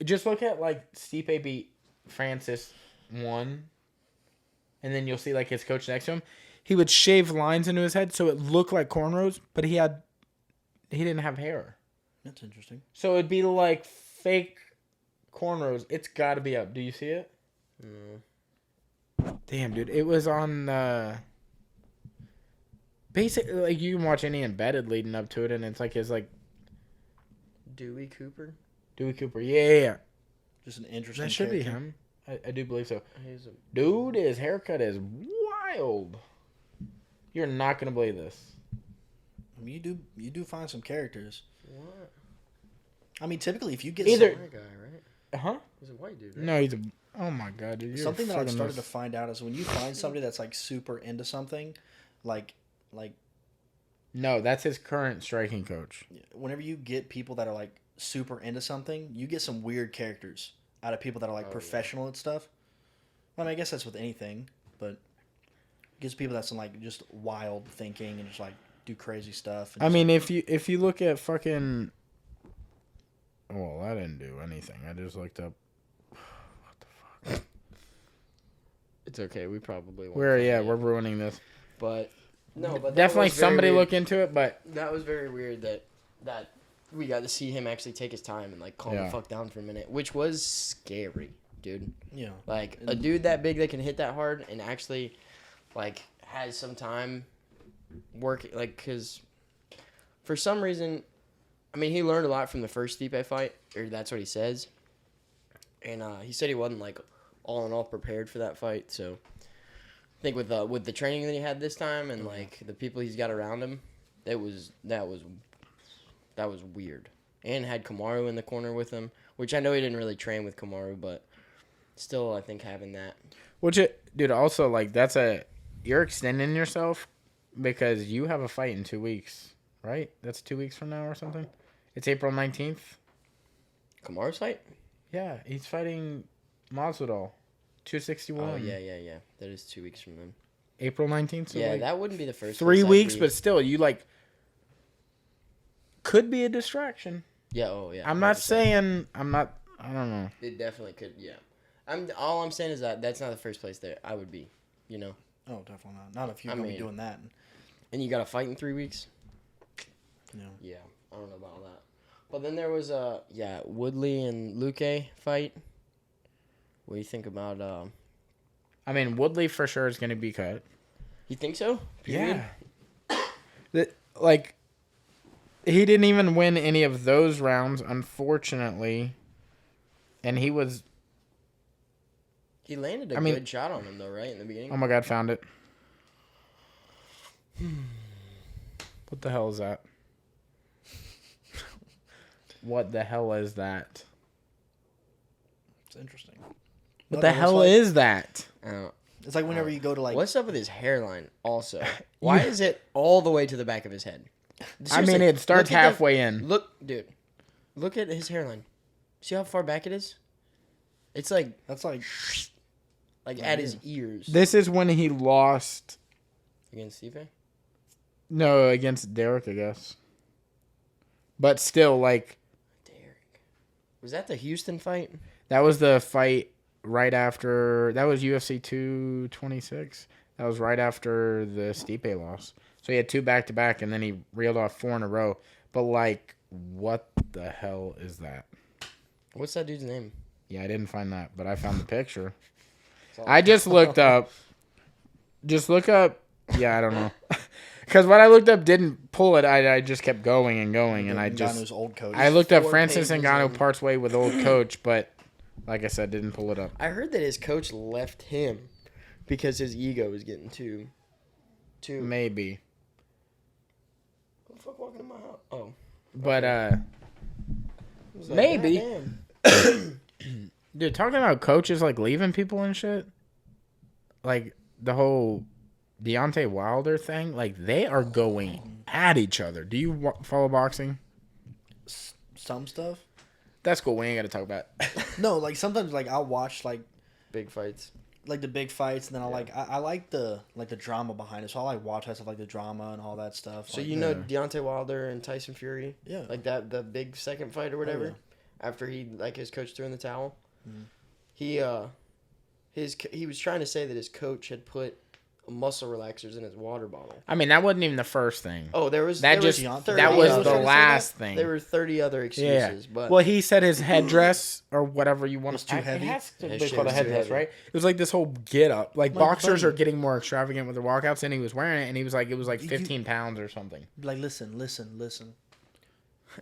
just look at like Stipe beat Francis 1, and then you'll see like his coach next to him. He would shave lines into his head so it looked like cornrows, but he didn't have hair, that's interesting. so it'd be like fake cornrows. It's got to be up. Do you see it? Mm. Damn, dude, it was on. basically, like, you can watch any Embedded leading up to it, and it's like his, like... Dewey Cooper? Dewey Cooper. Yeah. Just an interesting That should be character. him. I do believe so. He's a... Dude, his haircut is wild. You're not going to believe this. I mean, you do find some characters. What? I mean, typically, if you get He's a white guy, right? Huh? He's a white dude, right? No, he's a... Oh, my God, dude. something that I've started to find out is when you find somebody that's, like, super into something, like... No, that's his current striking coach. Whenever you get people that are, like, super into something, you get some weird characters out of people that are, like, professional at stuff. I mean, I guess that's with anything, but... gives people that's some, like, just wild thinking and just, like, do crazy stuff. I mean, if you look at fucking... Well, I didn't do anything. I just looked up... What the fuck? It's okay. We probably won't. We're ruining this. But... No, but definitely somebody look into it, but... That was very weird that we got to see him actually take his time and, like, calm the fuck down for a minute, which was scary, dude. Yeah. Like, a dude that big that can hit that hard and actually, like, has some time working, like, because for some reason, I mean, he learned a lot from the first Stipe fight, or that's what he says. And he said he wasn't, like, all in all prepared for that fight, so... I think with the training that he had this time and like the people he's got around him, that was weird. And had Kamaru in the corner with him, which I know he didn't really train with Kamaru, but still I think having that. Dude, also like you're extending yourself because you have a fight in 2 weeks, right? That's 2 weeks from now or something. It's April 19th. Kamaru's fight? Yeah, he's fighting Masvidal. 261. Oh, yeah. That is 2 weeks from then. April 19th? So yeah, that wouldn't be the first 3 weeks, but still, you, like, could be a distraction. Yeah, I'm not saying, I don't know. It definitely could, yeah. All I'm saying is that that's not the first place that I would be, you know? Oh, definitely not. Not if you're going to be doing that. And you got to fight in 3 weeks? No. Yeah, I don't know about that. But then there was Woodley and Luque fight. What do you think about... I mean, Woodley for sure is going to be cut. You think so? Period? Yeah. Like, he didn't even win any of those rounds, unfortunately. And he was... He landed a good shot on him, though, right, in the beginning? Oh, my God, found it. What the hell is that? What the hell is that? It's interesting. What the hell is that? It's like whenever you go to like... What's up with his hairline also? Why is it all the way to the back of his head? Seriously, I mean, it starts halfway in. Look, dude. Look at his hairline. See how far back it is? It's like... That's like... Like at his ears. This is when he lost... Against Stipe? No, against Derek, I guess. But still, like... Derek. Was that the Houston fight? That was the fight... Right after that was UFC 226. That was right after the Stipe loss. So he had 2 back-to-back, and then he reeled off 4 in a row. But like, what the hell is that? What's that dude's name? Yeah, I didn't find that, but I found the picture. I just looked up. Just look up. Yeah, I don't know. Because what I looked up didn't pull it. I just kept going and going, and I just old coach. I looked up Francis Ngannou parts way with old coach, but. Like I said, didn't pull it up. I heard that his coach left him because his ego was getting too. Maybe. Who the fuck walking in my house? Oh. But maybe. Dude, talking about coaches like leaving people and shit. Like the whole Deontay Wilder thing. Like they are going at each other. Do you follow boxing? Some stuff. That's cool. We ain't got to talk about it. No, like sometimes like I'll watch like big fights. Like the big fights, and then I like the drama behind it. So I like watch that stuff, like the drama and all that stuff. So like, you know Deontay Wilder and Tyson Fury? Yeah. Like the big second fight or whatever. Yeah. After he his coach threw in the towel. Mm-hmm. He was trying to say that his coach had put muscle relaxers in his water bottle. I mean, that wasn't even the first thing. Oh, that was that was the last thing. There were 30 other excuses, but well, he said his headdress or whatever you want was too heavy. It has to His be shit called a was too headdress, heavy. right? It was like this whole get up. Like boxers buddy. are getting more extravagant with their walkouts, and he was wearing it, and he was like, it was like 15 pounds or something. Like, listen.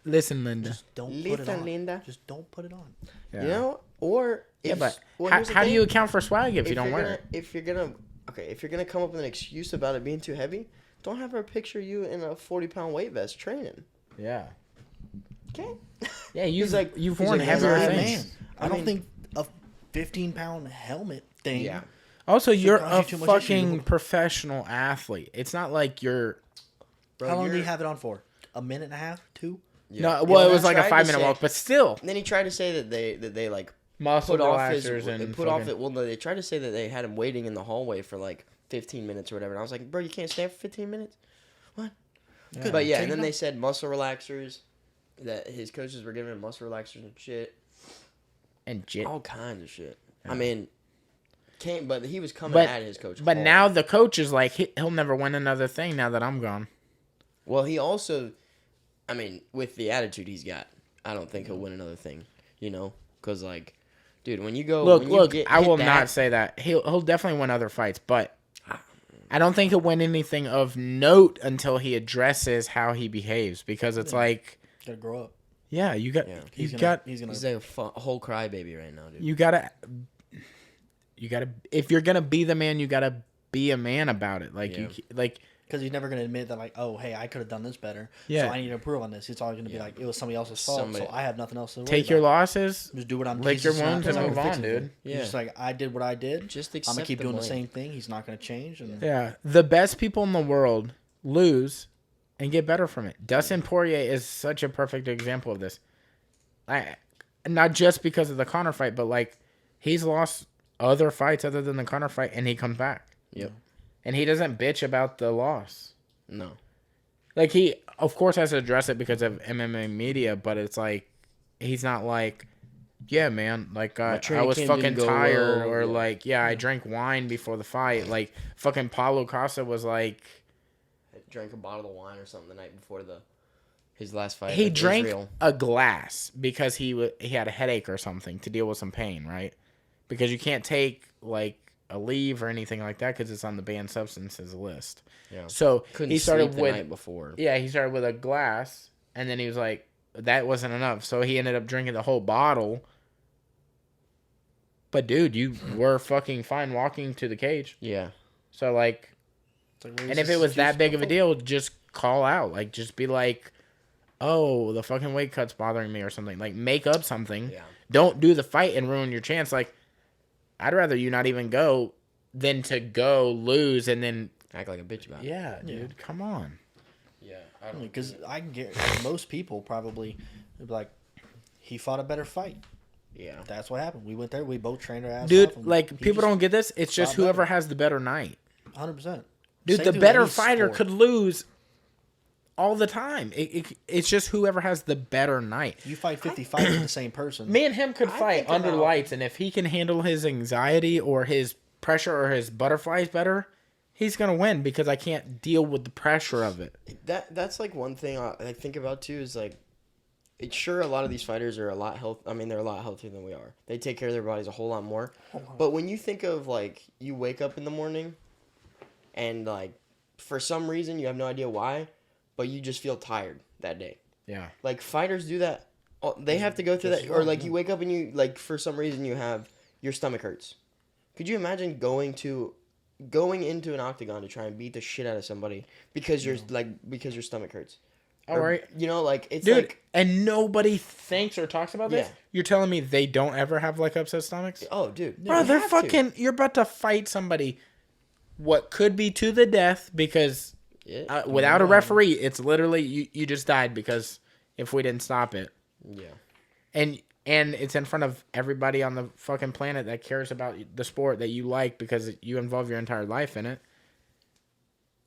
Listen, Linda. Just don't put it on. Linda. Just don't put it on. Yeah. You know, or if, but well, how, here's the how do thing. you account for swag if you don't wear it? If you're gonna come up with an excuse about it being too heavy, don't have her picture you in a 40-pound weight vest training. Yeah. Okay. Yeah, you've he's worn like, heavier "Hey, things. Man, I don't think a 15-pound helmet thing. Yeah. Also, you're a cost you too much fucking issue. professional athlete. It's not like you're. Bro, How long you're- do you have it on for? A minute and a half? 2? Yeah. No, well, it was I like a tried to 5-minute say- walk, but still. And then he tried to say that they like Muscle put off his relaxers and put off fucking- it. Well, no, they tried to say that they had him waiting in the hallway for like 15 minutes or whatever. And I was like, bro, you can't stand for 15 minutes. What? Yeah. But yeah, Take and then it they off. said muscle relaxers. That his coaches were giving him muscle relaxers and shit, And jit. all kinds of shit. Yeah. I mean, but he was coming But- at his coach. But hard. now the coach is like, he'll never win another thing now that I'm gone. Well, he also, I mean, with the attitude he's got, I don't think he'll win another thing. You know, because like, dude, when you go, Look, get I hit will that- not say that. He'll definitely win other fights, but I don't think he'll win anything of note until he addresses how he behaves, because it's like, Gotta grow up. yeah, you got, Yeah. He's you gonna, got, he's gonna. He's like a whole crybaby right now, dude. you gotta, if you're gonna be the man, you gotta be a man about it. Like Yeah. Because he's never gonna admit that, like, oh, hey, I could have done this better. Yeah. So I need to improve on this. It's always gonna be Yeah. like, it was somebody else's fault. Somebody- So I have nothing else to worry take your about. losses, Just do what I'm. lick he's your just not- wounds, and he's not move gonna fix on, anything. dude. He's Yeah. just like, I did what I did. Just I'm accept gonna keep the doing the blame. same thing. He's not gonna change. And Yeah, the best people in the world lose and get better from it. Dustin Poirier is such a perfect example of this. Not just because of the Conor fight, but like he's lost other fights other than the Conor fight, and he comes back. Yep. And he doesn't bitch about the loss. No. Like he, of course, has to address it because of MMA media, but it's like he's not like, yeah, man, like I training was camp fucking didn't go tired, well, or yeah. like, yeah, I drank wine before the fight. Like fucking Paulo Costa was like, I drank a bottle of wine or something the night before his last fight. he with drank Israel. a glass because he had a headache or something to deal with some pain, right? Because you can't take like a leave or anything like that because it's on the banned substances list. Yeah. So Couldn't he started sleep the with night before. yeah, he started with a glass, and then he was like, that wasn't enough, so he ended up drinking the whole bottle. But dude, you were fucking fine walking to the cage. Yeah. So like, it's like, where's and if this it was that juice big of a from? deal, just call out. Like, just be like, oh, the fucking weight cut's bothering me or something. Like, make up something. Yeah. Don't do the fight and ruin your chance. Like, I'd rather you not even go than to go lose and then, Act like a bitch about it. yeah, dude, come on. Yeah. I don't. Because I can get most people probably would be like, he fought a better fight. Yeah. That's what happened. We went there. We both trained our ass off. Dude, and like, he people just- don't get this. It's just fought better. whoever has the better night. 100%. Dude, Same the thing with better any fighter sport. could lose all the time. It's just whoever has the better night. You fight 50 fights with the same person. Me and him could I fight think under about- lights, and if he can handle his anxiety or his pressure or his butterflies better, he's gonna win because I can't deal with the pressure of it. That's like one thing I think about too is like, it's sure a lot of these fighters are a lot they're a lot healthier than we are. They take care of their bodies a whole lot more. But when you think of like you wake up in the morning, and like for some reason you have no idea why, but you just feel tired that day. Yeah. Like fighters do that. They have to go through that, or like you wake up and you like for some reason you have your stomach hurts. Could you imagine going into an octagon to try and beat the shit out of somebody because your stomach hurts? All right. You know, like it's Dude, like, and nobody thinks or talks about this? Yeah. You're telling me they don't ever have like upset stomachs? oh, dude, Bro, you they're have to. fucking you're about to fight somebody what could be to the death because Yeah. without a referee, it's literally you just died because if we didn't stop it. Yeah. And it's in front of everybody on the fucking planet that cares about the sport that you like because you involve your entire life in it.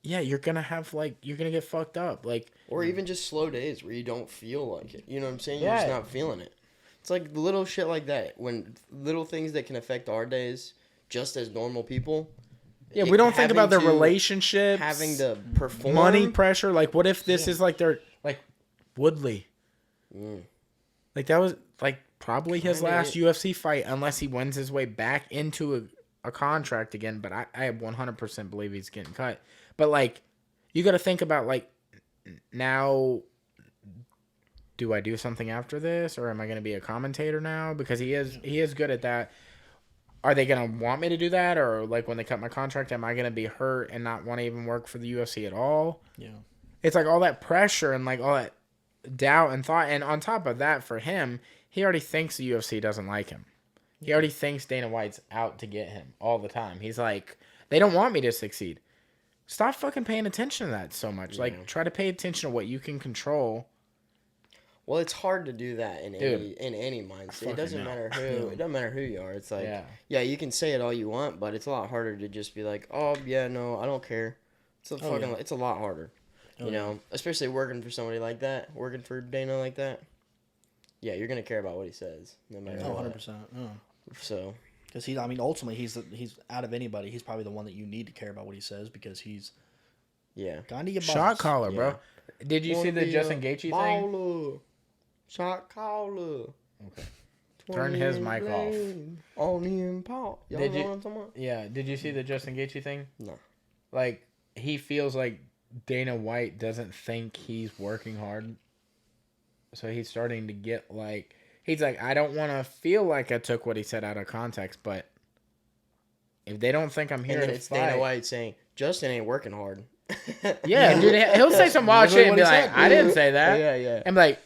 Yeah, you're gonna get fucked up. Like, Or even just slow days where you don't feel like it. You know what I'm saying? You're Yeah. just not feeling it. It's like little shit like that. When little things that can affect our days just as normal people, Yeah, we don't think about their having to- relationships, having to perform. money pressure. Like, what if this is like their like Woodley? Like that was like probably his last UFC fight, unless he wins his way back into a contract again. But I 100% believe he's getting cut. But like, you got to think about like now. Do I do something after this, or am I going to be a commentator now? Because he is good at that. Are they going to want me to do that, or like when they cut my contract, am I going to be hurt and not want to even work for the UFC at all? Yeah. It's like all that pressure and like all that doubt and thought, and on top of that, for him, he already thinks the UFC doesn't like him. He already thinks Dana White's out to get him all the time. He's like, they don't want me to succeed. Stop fucking paying attention to that so much. Like, try to pay attention to what you can control. Well, it's hard to do that in any mindset. It doesn't matter who. It doesn't matter who you are. It's like, yeah, you can say it all you want, but it's a lot harder to just be like, oh yeah, no, I don't care. It's it's a lot harder. You know, especially working for somebody like that, working for Dana like that. Yeah, you're gonna care about what he says, no matter what. 100%. So, because ultimately he's out of anybody, he's probably the one that you need to care about what he says, because he's kind of your boss. Shot caller, bro. Did you see the Justin Gaethje thing? Shot caller. Okay. Turn his mic off. Only in Paul. Did you? Yeah. Did you see the Justin Gaethje thing? No. Like, he feels like Dana White doesn't think he's working hard, so he's starting to get like, he's like, I don't want to feel like I took what he said out of context, but if they don't think I'm here and then to it's fight, Dana White saying Justin ain't working hard. Yeah, dude, he'll say some wild shit and be like, I didn't say that. Yeah. And be like,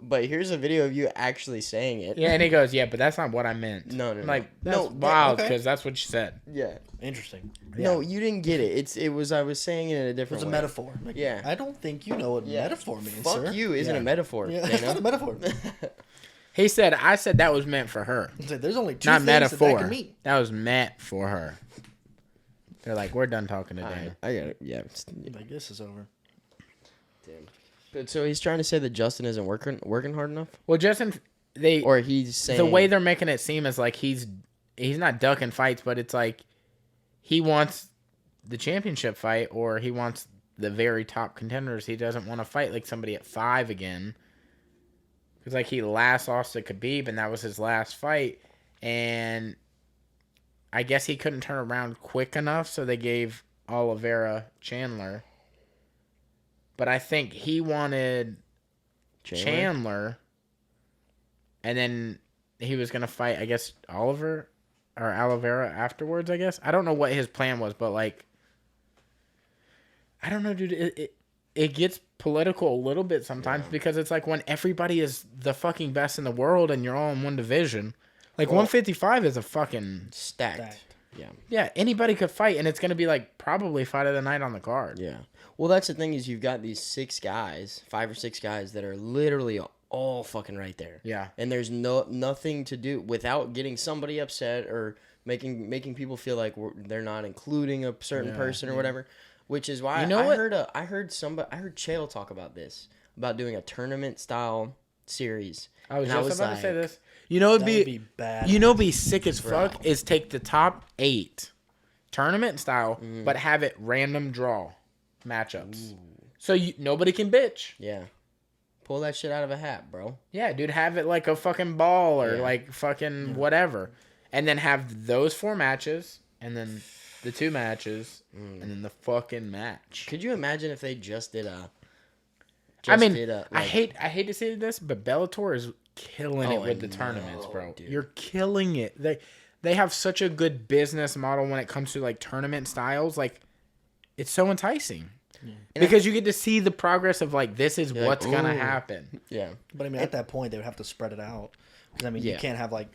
but here's a video of you actually saying it. yeah, and he goes, yeah, but that's not what I meant. No. I'm like, that's wild, because that's what you said. Yeah. Interesting. No, you didn't get it. I was saying it in a different way. It was a metaphor. Like, yeah. I don't think you know what metaphor means, Fuck sir. you isn't a metaphor. Yeah, it's not a metaphor. I said that was meant for her. There's only two Not things metaphor. that can mean. That was meant for her. They're like, we're done talking to Dana. I got it. Yeah. Like, this is over. Damn. But so he's trying to say that Justin isn't working hard enough? Well, Justin, or he's saying the way they're making it seem is like he's not ducking fights, but it's like he wants the championship fight, or he wants the very top contenders. He doesn't want to fight like somebody at 5 again. Because like he last lost to Khabib, and that was his last fight, and I guess he couldn't turn around quick enough, so they gave Oliveira Chandler. But I think he wanted Chandler, and then he was going to fight, I guess, Oliveira afterwards, I guess. I don't know what his plan was, but, like, I don't know, dude. It gets political a little bit sometimes because it's like when everybody is the fucking best in the world and you're all in one division. Like, 155 is a fucking... Stacked. Yeah. Yeah, anybody could fight, and it's going to be, like, probably fight of the night on the card. Yeah. Well, that's the thing is you've got these 5 or 6 guys that are literally all fucking right there. Yeah. And there's nothing to do without getting somebody upset or making people feel like they're not including a certain person or whatever. Which is why I heard Chael talk about this, about doing a tournament style series. I was just about to say this. You know, it'd be bad. You know, it'd be sick as fuck is take the top 8 tournament style, but have it random draw matchups. Ooh. So nobody can bitch. Yeah. Pull that shit out of a hat, bro. Yeah, dude, have it like a fucking ball or like fucking whatever. And then have those 4 matches, and then the 2 matches, and then the fucking match. Could you imagine if they just did a... I hate to say this, but Bellator is killing it with the tournaments, bro. Dude. You're killing it. They have such a good business model when it comes to like tournament styles. Like, it's so enticing. Yeah. Because you get to see the progress of like, this is what's going to happen. Yeah. But I mean, at that point, they would have to spread it out. Because I mean, you can't have like,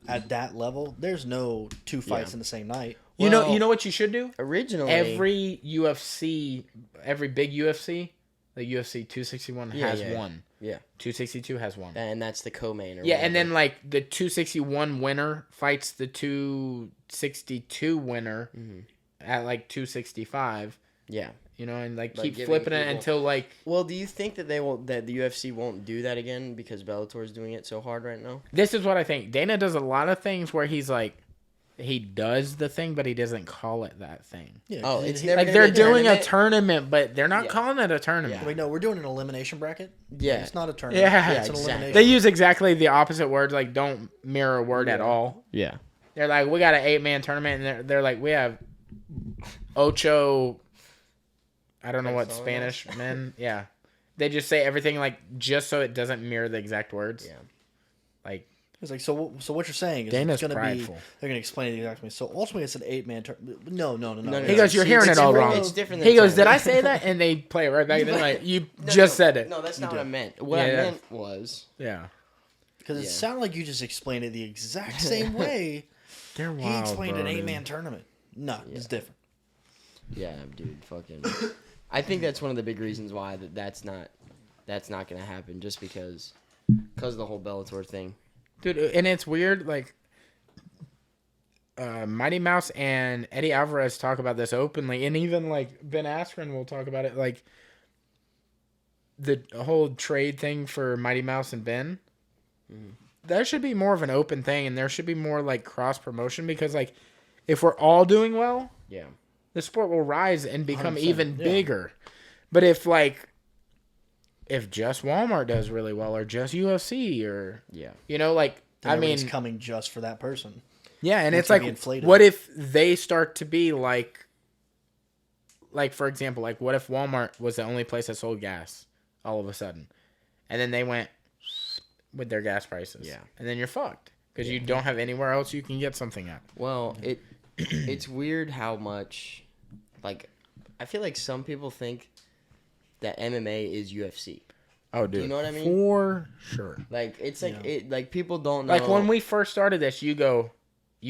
at that level, there's no 2 fights in the same night. Well, you know what you should do? Originally, every big UFC, the UFC 261 has one. Yeah. 262 has one. And that's the co-main. And then like the 261 winner fights the 262 winner at like 265. Yeah. You know, and like keep flipping it until like... Well, do you think that that the UFC won't do that again because Bellator is doing it so hard right now? This is what I think. Dana does a lot of things where he's like, he does the thing, but he doesn't call it that thing. Yeah. Oh, he- it's he- never Like gonna they're be a doing a tournament. tournament, but they're not Yeah. calling it a tournament. Yeah. Wait, no, we're doing an elimination bracket. Yeah. It's not a tournament. Yeah. it's an exactly. elimination. They use exactly the opposite words. Like don't mirror a word at Yeah. all. Yeah. They're like, we got an 8-man tournament, and they're like, we have ocho. I don't know what Personas? Spanish men. Yeah, they just say everything like just so it doesn't mirror the exact words. Yeah. Like It's like so what you're saying is Dana's it's going to be prideful. they're going to explain it exactly. So ultimately it's an 8-man tournament. No. He goes, "You're hearing it's it all different- wrong." It's different than he goes, "Did I tournament. say that?" And they play it right back. They're like, "You No, just said it." No, that's not You what I did. meant. What I Yeah. meant was Yeah, Because it Yeah. sounded like you just explained it the exact same way they're wild. he explained bro, an dude. 8-man tournament. No, it's different. yeah, dude, fucking. I think that's one of the big reasons why that's not gonna happen. Just because of the whole Bellator thing. Dude, and it's weird. Like, Mighty Mouse and Eddie Alvarez talk about this openly, and even like Ben Askren will talk about it. Like the whole trade thing for Mighty Mouse and Ben. That should be more of an open thing, and there should be more like cross promotion because like if we're all doing well, Yeah. the sport will rise and become 100%, even yeah. bigger. But if just Walmart does really well or just UFC or Yeah. like Then I mean everybody's coming just for that person. yeah, and which it's would like be inflated. what if they start to be like for example, like what if Walmart was the only place that sold gas all of a sudden? And then they went with their gas prices. Yeah. And then you're fucked because you don't have anywhere else you can get something at. Well, it's weird how much, like, I feel like some people think that MMA is UFC. Oh, dude. You know what I mean? For sure. Like, it's like Yeah. like people don't know. Like when we first started this, you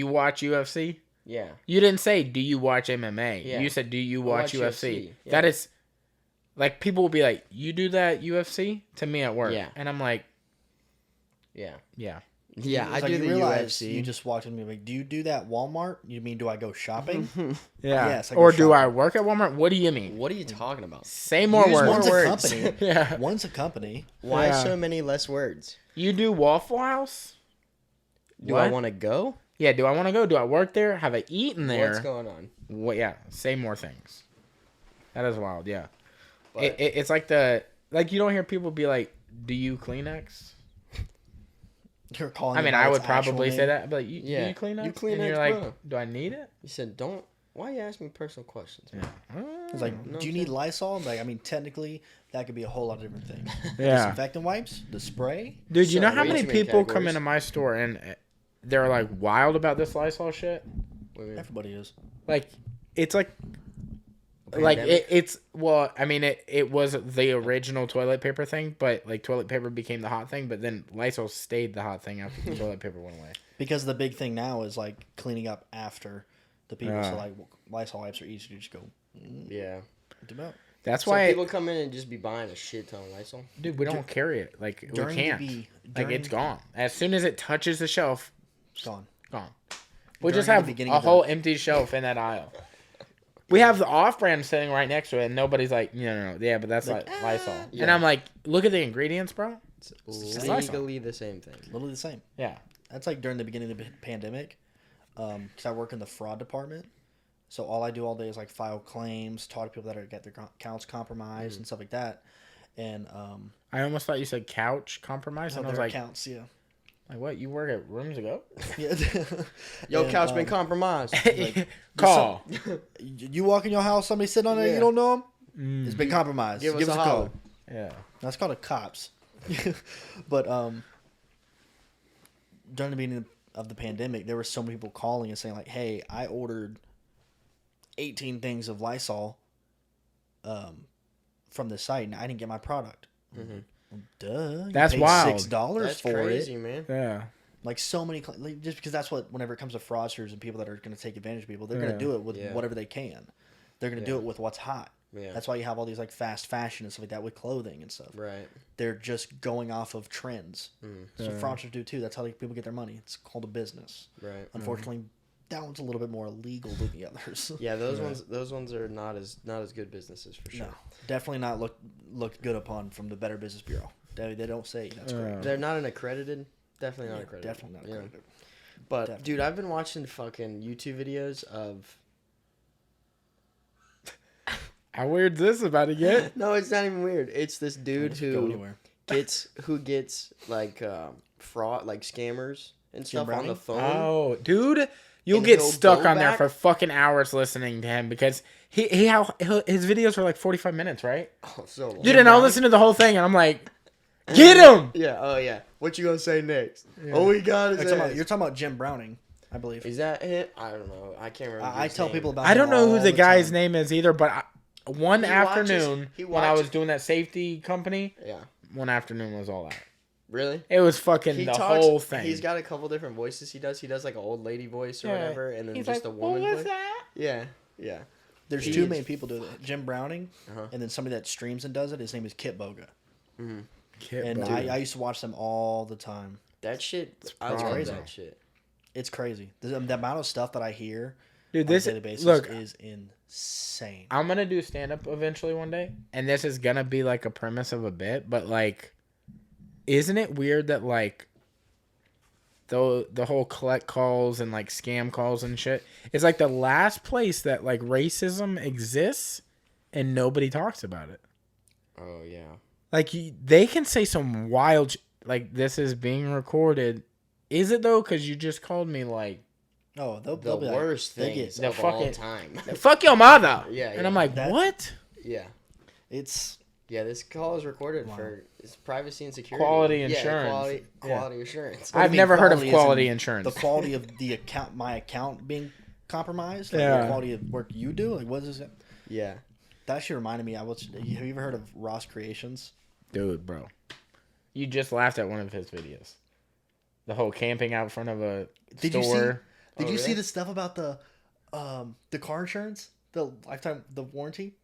watch UFC? Yeah. You didn't say, do you watch MMA? Yeah. You said, do you I watch watch UFC? UFC, yeah. That is, like, people will be like, you do that UFC? To me at work. Yeah. And I'm like, Yeah. yeah. Yeah, It's I like do you the realize UFC. you just walked in and be like, do you do that Walmart? You mean do I go shopping? Yeah. Yes, I go Or do I shopping. work at Walmart? What do you mean? What are you talking about? Say more Use words. more One's a words. company. Yeah. One's a company. Why Yeah. so many less words? You do Waffle House? Do I What? want to go? Yeah, do I want to go? Do I work there? Have I eaten there? What's going on? What? Yeah, say more things. That is wild. Yeah, But- it's like you don't hear people be like, "Do you Kleenex?" You're calling. I it mean, by I its would probably actual say name. that, but do Yeah. you Kleenex? You Kleenex, and you're like, bro. "Do I need it?" You said don't. Why you ask me personal questions? Man? It's like, No, do you I'm need Lysol? Like, I mean, technically, that could be a whole lot of different things. Yeah, Disinfectant wipes, the spray. dude. You know So, how way many too many people come categories. into my store and they're like wild about this Lysol shit? What do you mean? Everybody is. Like, it's like Pandemic? it's well, I mean it was the original toilet paper thing, but like toilet paper became the hot thing, but then Lysol stayed the hot thing after the toilet paper went away. Because the big thing now is like cleaning up after the people. Yeah. So like Lysol wipes are easy to just go. Yeah. Get them out. That's So why, people come in and just be buying a shit ton of Lysol. dude, we don't carry it. Like we During can't. the Like it's gone as soon as it touches the shelf. gone. Gone. We During just the have beginning a of the- whole empty shelf in that aisle. We have the off-brand sitting right next to it, and nobody's like, no, yeah, but that's like Lysol. Yeah. And I'm like, look at the ingredients, bro. It's just Lysol. legally the same thing. Literally the same. Yeah. That's like during the beginning of the pandemic, because I work in the fraud department. So all I do all day is like file claims, talk to people that are get their accounts compromised and stuff like that. And I almost thought you said couch compromise, and I was their like, accounts, yeah. like, what? You work at Rooms Ago? Yeah. Yo, And, couch been compromised. Call. You walk in your house, somebody sitting on it, Yeah. you don't know them. It's been compromised. Give Give us us a a call. holler. Yeah. That's called a cops. But during the beginning of the pandemic, there were so many people calling and saying like, "Hey, I ordered 18 things of Lysol from the site, and I didn't get my product." Well, duh. That's you paid wild. $6 That's for crazy, it. man. Yeah. Like so many, like, just because that's what whenever it comes to fraudsters and people that are going to take advantage of people, they're going Yeah. to do it with Yeah. whatever they can. They're going to do Yeah. it with what's hot. Yeah. That's why you have all these like fast fashion and stuff like that with clothing and stuff. Right. They're just going off of trends. So fraudsters do too. That's how people get their money. It's called a business. Right. Unfortunately, that one's a little bit more illegal than the others. Yeah, those ones are not as good businesses for sure. No, definitely not looked good upon from the Better Business Bureau. They don't say that's great. They're not an accredited. Definitely not accredited. Definitely not Yeah. accredited. But Definitely. dude, I've been watching fucking YouTube videos of. How weird's this about to get? No, it's not even weird. It's this dude Just go who anywhere. gets like fraud, like scammers and stuff on Browning? the phone. Oh, dude, you'll And get he'll stuck go on there back- for fucking hours listening to him because his videos are like 45 minutes, right? Oh, so long. Dude, and I'll listen to the whole thing and I'm like, get him! Yeah. Oh yeah. What you gonna say next? Oh, we got his ass. You're talking about Jim Browning, I believe. Is that it? I don't know. I can't remember. I his tell name. people about. I don't him know who all the guy's time. name is either, but one He afternoon watches- when I was doing that safety company, Yeah. one afternoon was all that. Really? It was fucking whole thing. He's got a couple different voices. He does like an old lady voice or Yeah. whatever, and then He's just like, a woman what was voice. that? Yeah. Yeah. There's He two is- main people do it. Jim Browning, Uh-huh. and then somebody that streams and does it. His name is Kit Boga. Kid, And bro. I used to watch them all the time. That shit. I love crazy. that shit. It's crazy. The amount of stuff that I hear Dude, on a this daily basis look. is insane. I'm gonna do stand up eventually one day, and this is gonna be like a premise of a bit, but like, isn't it weird that like the whole collect calls and like scam calls and shit is like the last place that like racism exists, and nobody talks about it. Oh yeah. Like they can say some wild like this is being recorded. Is it though? Because you just called me like Oh, they'll The be like, worst they things the of all fucking- time. fuck your mother. Yeah, and yeah. I'm like, That- what? Yeah. It's Yeah, this call is recorded Wow. for its privacy and security. Quality Yeah, insurance. quality assurance. What do you I've mean never heard of quality quality isn't insurance. the quality of the account, my account being compromised. Like Yeah. the quality of work you do. Like what is it? Yeah. That actually reminded me. Have you ever heard of Ross Creations? Dude, bro. You just laughed at one of his videos. The whole camping out front of a Did you see? store. Did Oh, you see really? the stuff about the car insurance, the lifetime, the warranty?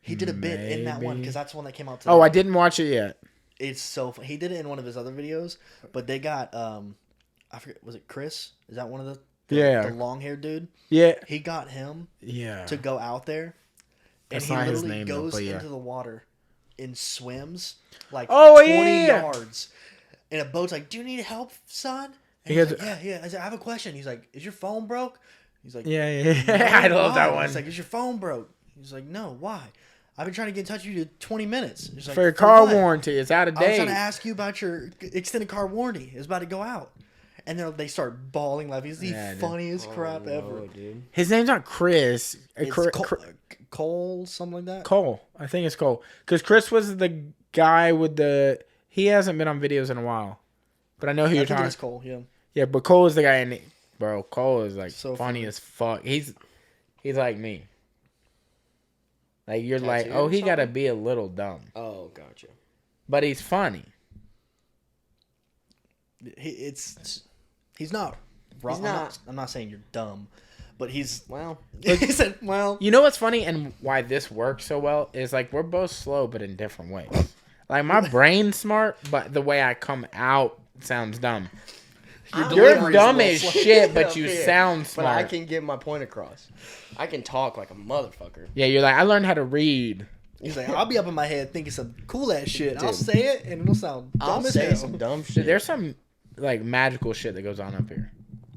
He did a bit in that one Maybe. because that's the one that came out today. Oh, I didn't watch it yet. It's so fun. He did it in one of his other videos, but they got I forget, was it Chris? Is that one of the Yeah. the long haired dude? Yeah. He got him Yeah. to go out there, and That's he not his literally name, though, goes but yeah. into the water and swims like Oh, 20 yeah. yards. And a boat's like, "Do you need help, son?" And He he's goes- like, "Yeah." I said, "I have a question." He's like, "Is your phone broke?" He's like, Yeah, yeah. "No, I love why?" that one. He's like, "Is your phone broke?" He's like, "No, why?" I've been trying to get in touch with you 20 minutes. He's like, For your car what?" warranty, it's out of I was date. trying to ask you about your extended car warranty. It's about to go out. And then they start bawling laughing. He's the Yeah, dude. funniest crap Oh, ever. no, dude. His name's not Chris. It's Cole, something like that. Cole. I think it's Cole. Because Chris was the guy with the... He hasn't been on videos in a while. But I know who I you're think it talking... is Cole, yeah. Yeah, but Cole is the guy in... Bro, Cole is like So funny funny. as fuck. He's like me. Like you're like, Tattooed oh, or he gotta something? be a little dumb. Oh, gotcha. But he's funny. He's not wrong. He's not. I'm not saying you're dumb, but he's... Well, he said, well... You know what's funny and why this works so well is like we're both slow but in different ways. Like my brain's smart, but the way I come out sounds dumb. You're delivery is dumb a little as slow. shit, but Up you here. sound but smart. I can get my point across. I can talk like a motherfucker. Yeah, you're like I learned how to read. He's like, I'll be up in my head thinking some cool-ass shit. I'll Dude. say it, and it'll sound dumb I'll as say hell. some dumb shit. Dude, there's some like magical shit that goes on up here,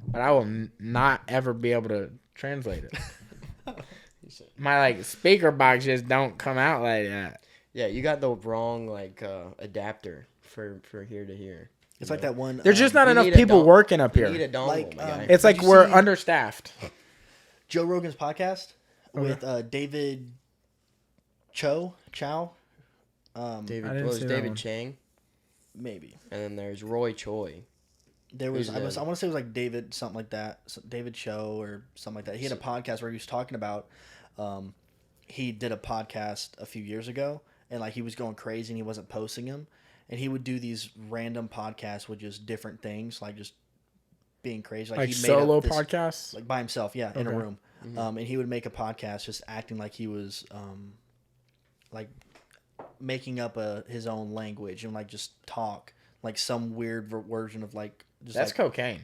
but I will not ever be able to translate it. My like speaker box just don't come out like that. Yeah, you got the wrong like adapter for here to here. It's like that one... There's just not you enough need a people dong- working up You need here. a dongle, Like, my guy. It's like Did you we're see- understaffed. Joe Rogan's podcast with David Chow. David, I didn't was see that David one. Chang, Maybe. and then there's Roy Choi. There was, Who's I that? want to say it was like David, something like that. David Cho or something like that. He had a podcast where he was talking about, he did a podcast a few years ago and like he was going crazy and he wasn't posting them. And he would do these random podcasts with just different things, like just being crazy. Like he made up solo this- podcasts. like by himself, yeah, in a Okay. room. And he would make a podcast just acting like he was, like making up his own language and like just talk like some weird version of like just That's like, cocaine.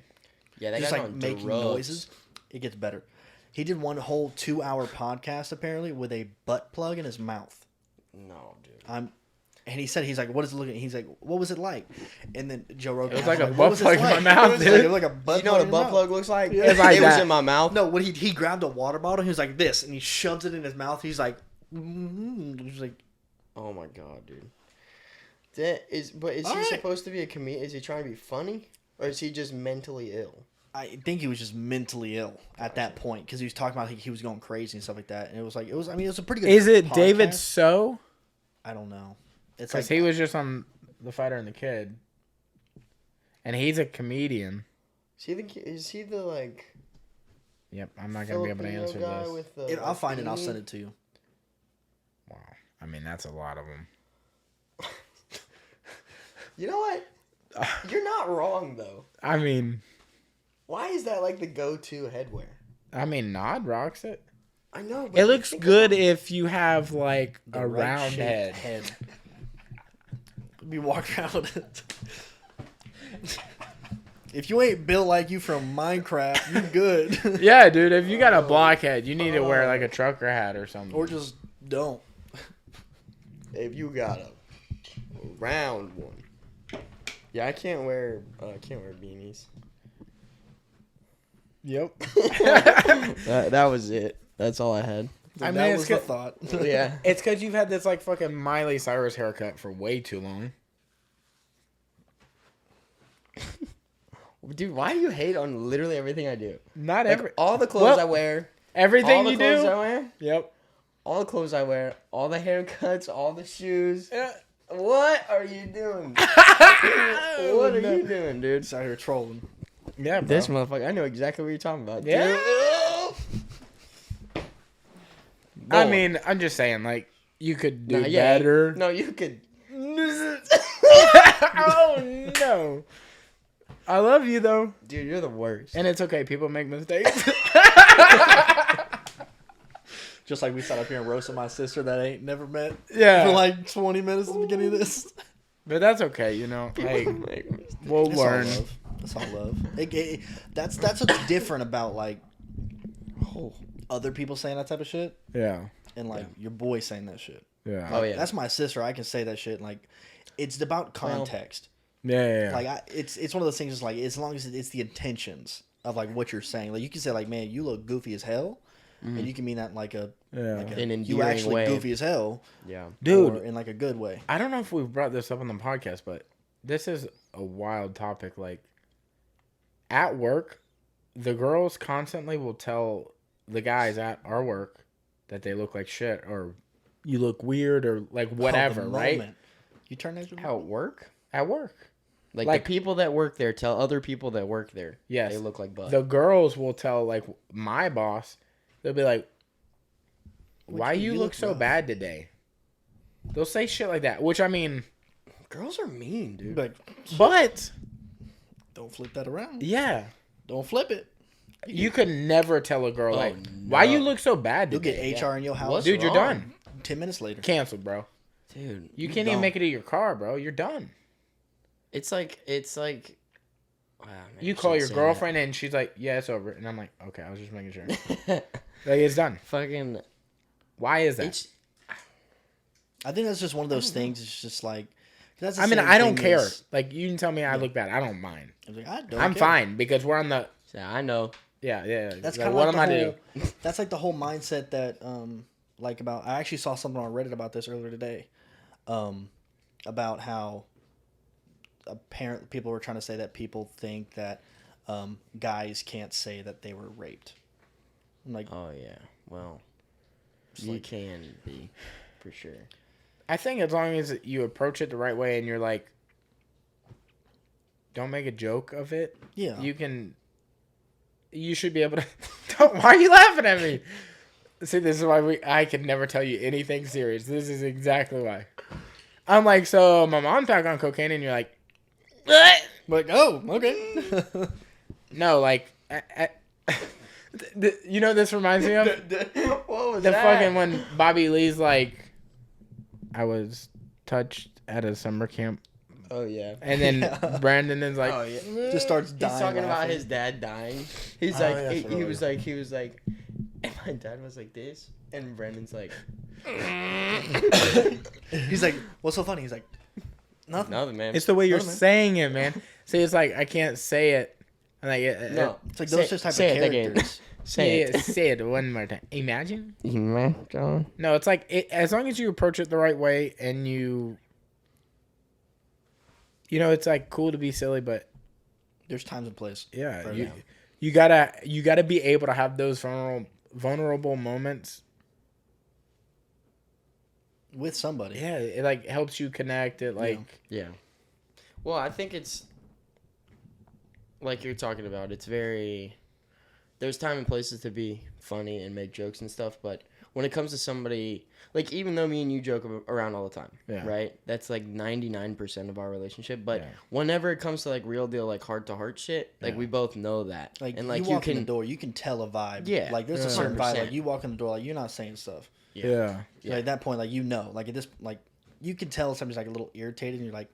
Yeah, that just guy's like on making drugs. noises. It gets better. He did one whole 2-hour podcast apparently with a butt plug in his mouth. No, dude. And he said, he's like, what is it looking? He's like, what was it like? And then Joe Rogan. It was like a what butt was this plug in my like? mouth, It was dude. like, it was like a butt You know what a plug in your butt mouth. plug looks like? Yeah. It's like it was that. in my mouth. No, when he grabbed a water bottle, he was like this, and he shoves it in his mouth. He's like, he's like, Oh my god, dude. Is he supposed to be a comedian? Is he trying to be funny? Or is he just mentally ill? I think he was just mentally ill at that point because he was talking about he was going crazy and stuff like that. And it was like, it was a pretty good. Is it podcast. David So? I don't know. It's Because like he was just on The Fighter and the Kid. And he's a comedian. Is he the like? Yep, I'm not going to be able to answer guy this. with the, I'll find it. I'll send it to you. Wow. I mean, that's a lot of them. You know what? You're not wrong though. I mean, Why is that like the go-to headwear? Nod rocks it. I know. But It looks good if you have like The a right round shaped head. Be walking around with it. If you ain't built like you from Minecraft, you good. Yeah, dude. If you got a blockhead, you need to wear like a trucker hat or something. Or just don't. If you got a round one. Yeah, I can't wear beanies. Yep. That was it. That's all I had. I mean, that it's was the good- thought. Yeah. It's because you've had this like fucking Miley Cyrus haircut for way too long. Dude, why do you hate on literally everything I do? Not Like, every all the clothes Well, I wear, everything all the you clothes do. I wear, Yep. all the clothes I wear, all the haircuts, all the shoes. Yeah. What are you doing? What are you doing, dude? Just out here trolling. Yeah, bro. This motherfucker, I know exactly what you're talking about. Yeah. Dude. I Boy. mean, I'm just saying, like, you could do Nah, yeah, better. No, you could. Oh no. I love you though, Dude, you're the worst. and it's okay. People make mistakes. Just like we sat up here and roasted my sister that ain't never met Yeah. for like 20 minutes at the beginning of this. But that's okay, you know. Hey, we'll It's all learn. love. It's all love. That's what's different about like other people saying that type of shit Yeah. and like your boy saying that shit. Yeah. Oh, yeah. That's my sister. I can say that shit. Like, it's about context. Yeah. Like, it's one of those things. It's like as long as it's the intentions of like what you're saying. Like you can say like, man, you look goofy as hell, and you can mean that in like a Yeah. An you endearing actually way. goofy as hell, Yeah. Dude, or in like a good way. I don't know if we've brought this up on the podcast, but this is a wild topic. Like, at work, the girls constantly will tell the guys at our work that they look like shit or you look weird or like whatever, The right? moment You turn that. How at work? At work. Like Like- the people that work there tell other people that work there. Yes. They look like butt. The girls will tell, like, my boss, they'll be like, why you look so rough." bad today? They'll say shit like that, which I mean, Girls are mean, dude. Like, but don't flip that around. yeah, Don't flip it. you could never tell a girl, Oh, like, why no. you look so bad You'll today? get HR in your house. What's Dude, you're wrong? done. 10 minutes later. Canceled, bro. Dude, You can't even don't. make it to your car, bro. You're done. it's like wow, man, You I call your shouldn't say girlfriend and she's like, yeah, it's over. And I'm like, okay, I was just making sure. that. Like, it's done. Fucking Why is that? H- I think that's just one of those things. It's just like. That's the I mean, same I don't thing care. as- Like, you can tell me I look bad. I don't mind. I was like, I don't I'm care. fine because we're on the, yeah, I know. yeah. That's Like, kind of what like am I the to whole. do? That's like the whole mindset that like about. I actually saw something on Reddit about this earlier today, about how apparently people were trying to say that people think that guys can't say that they were raped. I'm like, Oh yeah. Well, Just you like- can be for sure. I think as long as you approach it the right way and you're like, don't make a joke of it, yeah, you should be able to. Why are you laughing at me? See, this is why I could never tell you anything serious. This is exactly why. I'm like, so my mom's back on cocaine, and you're like, what? like oh okay. No, like, you know what this reminds me of? What was The fucking when Bobby Lee's like, I was touched at a summer camp, Oh yeah. and then Yeah. Brandon is like, Oh yeah. Just starts dying. He's talking about laughing. his dad dying. He's Oh, like, that's he right. was like, and my dad was like this, and Brandon's like, He's like, what's so funny? He's like, nothing. Nothing, man. It's the way you're Nothing, man. saying it, man. See, it's like I can't say it. And like, No. It's like those just type of characters. say it one more time. Imagine. John. No, it's like as long as you approach it the right way and you know, it's like cool to be silly, but There's times and place. yeah, for you everything. you gotta be able to have those vulnerable moments. With somebody. Yeah, it like helps you connect. It like Yeah. Well, I think it's like you're talking about. It's very. There's time and places to be funny and make jokes and stuff, but when it comes to somebody, like even though me and you joke around all the time, Yeah. right? That's like 99% of our relationship. But Yeah. whenever it comes to like real deal, like heart to heart shit, like Yeah. we both know that. Like, and like you walk in the door, you can tell a vibe. Yeah. Like there's a Yeah. certain vibe. 100%. Like you walk in the door, like you're not saying stuff. yeah. Yeah. Like, at that point, like you know, like at this, like you can tell somebody's like a little irritated, and you're like,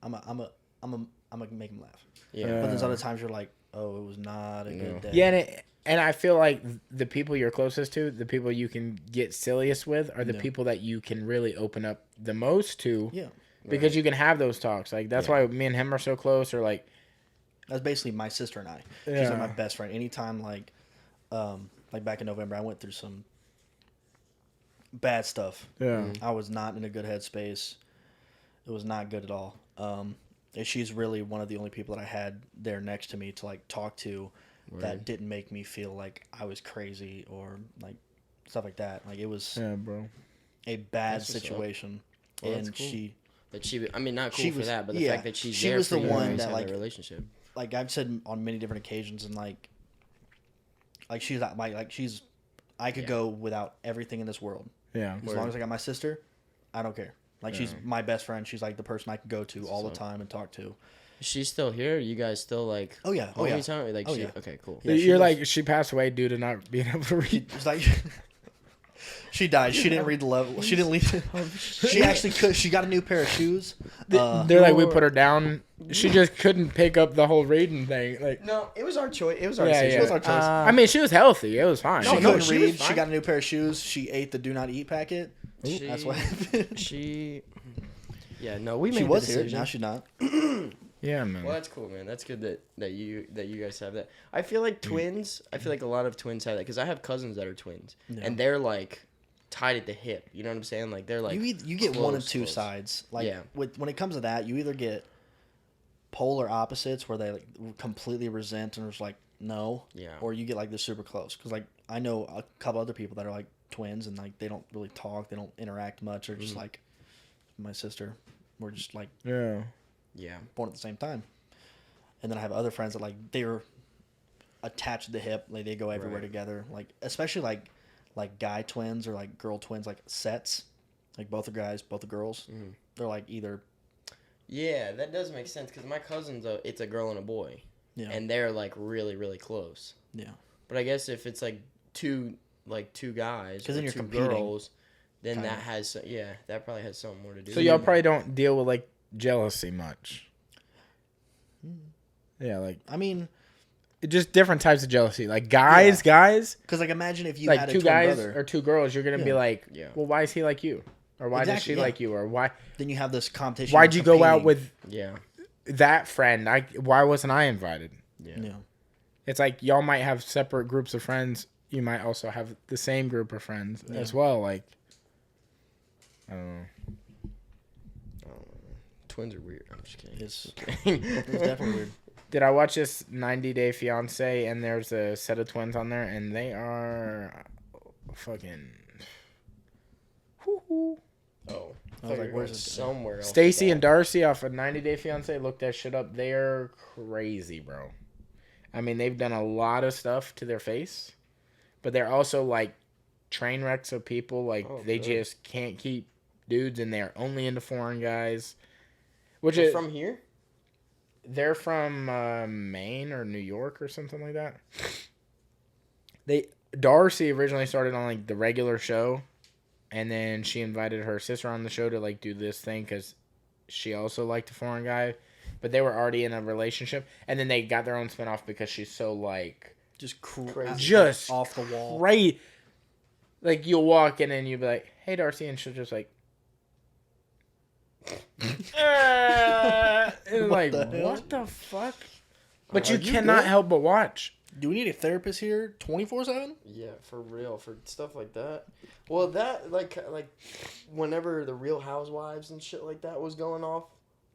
I'm gonna make him laugh. Yeah. But there's other times you're like, oh, it was not a good day. Yeah, and I feel like the people you're closest to, the people you can get silliest with, are the Yeah. people that you can really open up the most to. Yeah. Because you can have those talks. Like that's why me and him are so close. Or like, That's basically my sister and I. She's Yeah. like my best friend. Anytime like back in November, I went through some bad stuff. yeah, I was not in a good headspace. It was not good at all. And she's really one of the only people that I had there next to me to like talk to that didn't make me feel like I was crazy or like stuff like that. Like it was yeah, bro. a bad That's what's up. situation. Well, that's and cool. she That she, I mean, not cool She for was- that, but the yeah. fact that she's She there was for the you one and you that, guys have like- that relationship. like I've said on many different occasions and like she's not like she's I could Yeah. go without everything in this world. Yeah, As long as I got my sister, I don't care. Like she's my best friend. She's like the person I can go to all the time and talk to. Is she still here? You guys still like? Oh yeah, oh yeah. homie time? Like Oh, she, yeah. Okay, cool. Yeah, she you're lives- like she passed away due to not being able to read. It's like she died. She didn't read the level. She didn't leave. She actually could. She got a new pair of shoes. They're like we put her down. She just couldn't pick up the whole reading thing. Like No, it was our choice. It was our yeah, decision. yeah. It was our choice. I mean, she was healthy. It was fine. She No, couldn't she was read. She fine. got a new pair of shoes. She ate the do not eat packet. She- That's what happened. She. Yeah, no, we made She the was here. decision. Now she's not. Yeah, man. Well, that's cool, man. That's good that you guys have that. I feel like twins. I feel like a lot of twins have that because I have cousins that are twins, and they're like tied at the hip. You know what I'm saying? Like they're like You get one of close, two close. sides. Like Yeah. when it comes to that, you either get polar opposites where they like completely resent and are just like no, Yeah. or you get like the super close. Because like I know a couple other people that are like twins and like they don't really talk, they don't interact much. They're just like my sister. We're just like Yeah. Yeah. born at the same time. And then I have other friends that like they're attached to the hip, like they go everywhere Right. together. Like especially like guy twins or like girl twins, like sets. Like both the guys, both the girls. They're like either Yeah, that does make sense because my cousin's it's a girl and a boy, yeah. and they're like really really close. yeah. But I guess if it's like two guys 'Cause then or you're two competing, girls, then kinda. that has that probably has something more to do. So with y'all it. probably don't deal with like jealousy much. Yeah, like I mean, just different types of jealousy. Like guys, because like imagine if you like had a two twin guys brother, or two girls, you're gonna be Yeah. like, Yeah. well, why is he like you, or why does Exactly, she yeah. like you, or why then you have this competition. why'd you go out competing. with Yeah. that friend? Why wasn't I invited? Yeah. Yeah. It's like y'all might have separate groups of friends. You might also have the same group of friends as well. Like, I don't know. Twins are weird. I'm just kidding. It's, Kidding. it's definitely weird. Did I watch this 90 Day Fiance and there's a set of twins on there and they are fucking. Woo-hoo. Oh, I was like, where's this going? somewhere else? Stacy with and Darcy off of 90 Day Fiance, look that shit up. They're crazy, bro. I mean, they've done a lot of stuff to their face, but they're also like train wrecks of people. Like they good. just can't keep dudes, and they're only into foreign guys. Which that. is From here? they're from Maine or New York or something like that. Darcy originally started on like the regular show, and then she invited her sister on the show to like do this thing because she also liked a foreign guy, but they were already in a relationship, and then they got their own spinoff because she's so like Just Crazy. just off the wall. right. Like, you'll walk in and you'll be like, hey, Darcy, and she'll just like, and like, what the fuck? But you cannot help but watch. Do we need a therapist here 24/7? Yeah, for real, for stuff like that. Well, that like whenever the Real Housewives and shit like that was going off,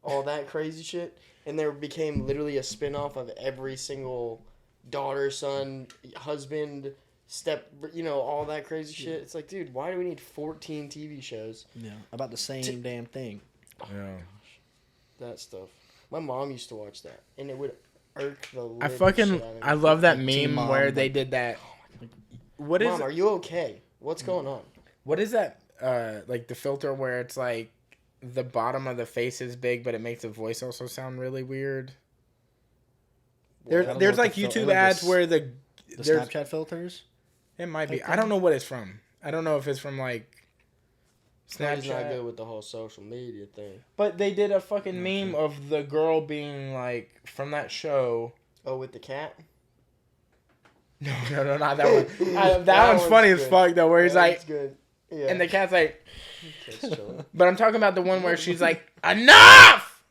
all that crazy shit, and there became literally a spinoff of every single daughter, son, husband, all that crazy shit. It's like, dude, why do we need 14 TV shows? Yeah, about the same damn thing. Yeah. That stuff. My mom used to watch that, and it would irk the living shit out of me. I love that Teen meme Mom, where like- they did that. What is Mom, are you okay? What's going on? what is that? Like the filter where it's like the bottom of the face is big, but it makes the voice also sound really weird. I don't know There's what like the YouTube like ads the where the there's Snapchat filters. it might be. like I don't know what it's from. I don't know if it's from like Snapchat's not Snapchat. good with the whole social media thing. But they did a fucking meme of the girl being like from that show. Oh, with the cat? No, not that one. That That one's one's funny as good. fuck though, where he's That's like, good. Yeah. and the cat's like, Cat's chilling. but I'm talking about the one where she's like, enough.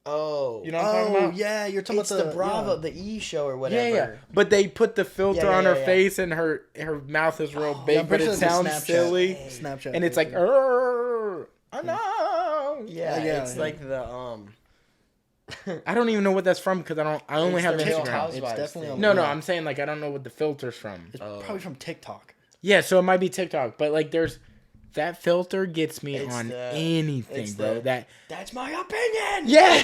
Oh. You know what I'm talking about? Yeah, you're talking It's about the Bravo, yeah. the E show or Yeah, whatever. yeah. But they put the filter on her yeah. face and her mouth is real big, Yeah, I'm but pretty it sure it's a sounds Snapchat. silly. Snapchat, And it's like, filter. no. Yeah, Yeah, it's yeah. like the I don't even know what that's from because I only It's have the Real Instagram. Housewives It's definitely thing. on- No, Yeah. I'm saying like I don't know what the filter's from. It's probably from TikTok. Yeah, so it might be TikTok, but like that filter gets me It's on the- anything, it's bro. the- That's my opinion. Yeah,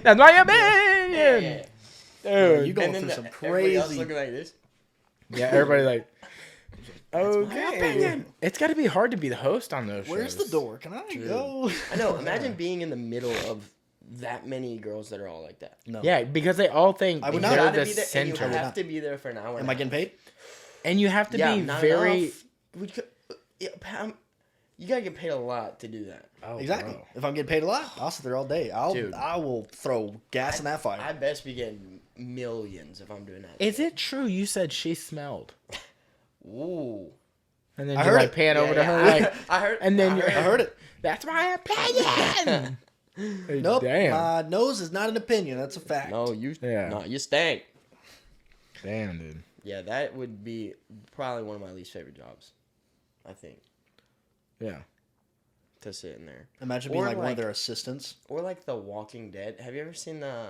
that's my opinion. Dude. You going And then through some everybody else crazy. looking like this. Yeah, everybody like. my Okay. opinion. It's got to be hard to be the host on those Where's shows. the door? Can I go? I know. Imagine being in the middle of that many girls that are all like that. No. Yeah, because they all think I would they're not. gotta the be there, and you center, have to be there for an hour. Am I getting paid? and you have to be not very. enough. You gotta get paid a lot to do that. Oh, Exactly. bro. If I'm getting paid a lot, I'll sit there all day. Dude. I will throw gas in that fire. I best be getting millions if I'm doing that. Is it true you said she smelled? Ooh. And then I you heard like it. pan over to her I- like, I heard. and then I you're- I heard it. that's my opinion. Hey, Nope. Damn. My nose is not an opinion. That's a fact. No, you. Yeah. No, you stank. Damn, dude. Yeah, that would be probably one of my least favorite jobs. I think Yeah. to sit in there, Imagine being Or like one of like- their assistants. or like The Walking Dead. Have you ever seen the?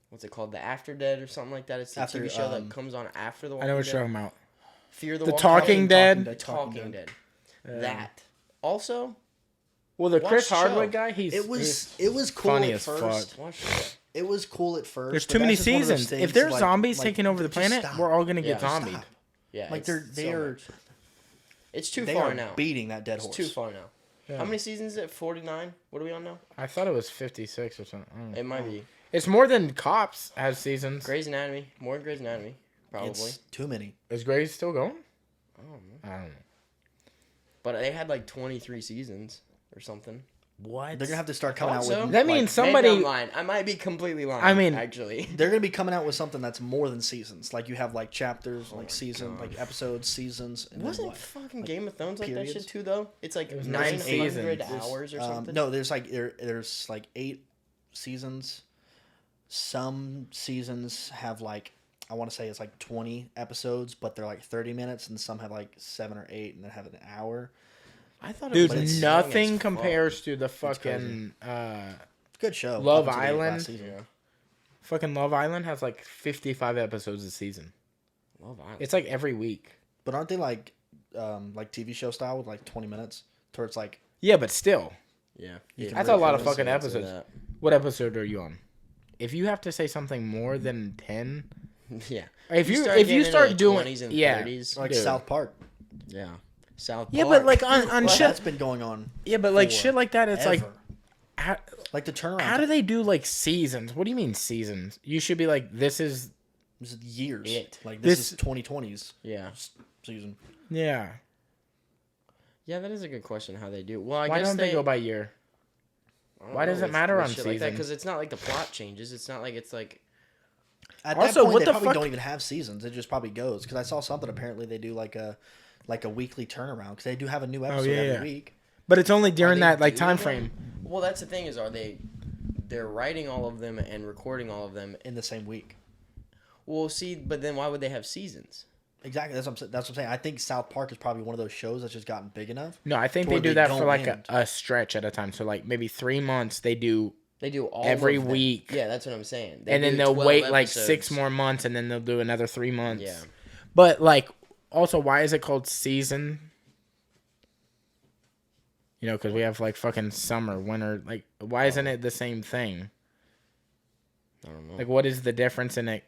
What's it called? The After Dead or something like that. It's the After, TV show that comes on after The I Walking know what Dead. you're talking about. Fear The Walking Talking Dead. The Talking Talking Dead. Dead. That. Also, Well, the Watch Chris the show. Hardwick guy, he's It was cool funny at as first. fuck. watch that. It was cool at first. There's but too many that's just one of those seasons. things If there's like- zombies like, taking over the just planet, stop. we're all gonna get Yeah. zombied. Stop. Yeah, Like it's they so are much. It's too they far are now. beating that dead It's horse. too far now. Yeah. How many seasons is it? 49? What are we on now? I thought it was 56 or something. I don't know. It might be. It's more than Cops has seasons. Grey's Anatomy. More than Grey's Anatomy. Probably. It's too many. Is Grey's still going? I don't know. I don't know. But they had like 23 seasons or something. What? They're gonna have to start coming out Also- with. That means like, somebody. Maybe I'm lying. I might be completely lying. I mean- actually. they're gonna be coming out with something that's more than seasons. Like you have like chapters, Oh like my season, God. like episodes, seasons. And then Wasn't what? fucking Game of Thrones like that periods? shit too though? It's like It was 900 seasons. hours or something. No, there's like there's like 8 seasons. Some seasons have like I want to say it's like 20 episodes, but they're like 30 minutes, and some have like 7 or 8, and they have an hour. I thought it Dude, was like nothing long as fuck. compares to the crazy. fucking Good show. Love up until the Island? last season. Yeah. fucking Love Island has like 55 episodes a season. Love Island. It's like every week. But aren't they like TV show style with like 20 minutes? Towards it's like Yeah, but still, Yeah. You can that's a lot of Episodes fucking of episodes. that. What episode are you on? If you have to say something more than 10, Yeah. if you start if you getting into start the doing 20s and yeah, 30s. like dude. South Park. Yeah. South Yeah, Park. but like on Well, shit. that's been going on. Yeah, but like for shit like that, it's like ever. how, Like the turnaround. how do they do like seasons? What do you mean seasons? You should be like this is This is years. It. Like This- this is 2020's Yeah. season. yeah. Yeah, that is a good question how they do. Well, I Why guess don't they go by year? I don't Why know, does it with- matter with on shit like that season? because it's not like the plot changes. It's not like it's like At Also, that point, what they the probably fuck? don't even have seasons. It just probably goes. Because I saw something. Apparently, they do like a weekly turnaround. Because they do have a new episode every week. But it's only during Are they that like doing time them? frame. Well, that's the thing is, they're writing all of them and recording all of them In the same week. Well, see, but then why would they have seasons? Exactly. That's what I'm saying. I think South Park is probably one of those shows that's just gotten big enough. No, I think to they where do they that for don't like end. a stretch at a time. So like maybe 3 months they do They do all every of them. week. Yeah, that's what I'm saying. and then do they'll 12 wait like episodes. 6 more months and then they'll do another 3 months. Yeah. But like also why is it called season? You know, because we have like fucking summer, winter. Like why isn't it the same thing? I don't know. Like what is the difference in it?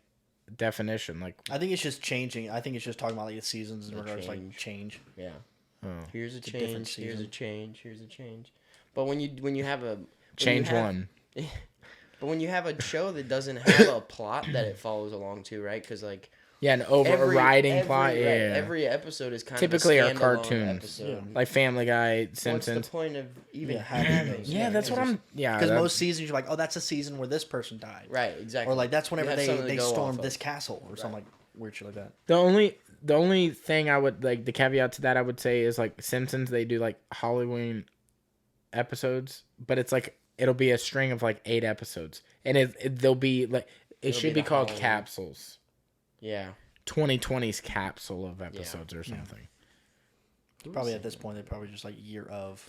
Definition like I think it's just changing. I think it's just talking about like the seasons in The regards to like change. change. Yeah. oh. Here's a a different change. Here's a season. change. Here's a change. But when you have a Change one. But when you have a show that doesn't have a plot that it follows along to, right? Because like Yeah, an overriding plot. right, Yeah, every episode is kind typically of a are standalone cartoons. episode. like Family Guy, What's Simpsons. the point of even Yeah, having having those? those. Yeah, that's what I'm. Yeah, Because that- most seasons you're like, oh, that's a season where this person died. Right, exactly. Or like that's whenever You have something to they go stormed off this of. castle or something like weird shit like that. the only thing I would like the caveat to that I would say is like Simpsons. They do like Halloween episodes, but it's like it'll be a string of like 8 episodes, and they'll be like it It'll should be be the called Halloween. capsules. Yeah. 2020's capsule of episodes or something. Probably at this point they probably just like year of.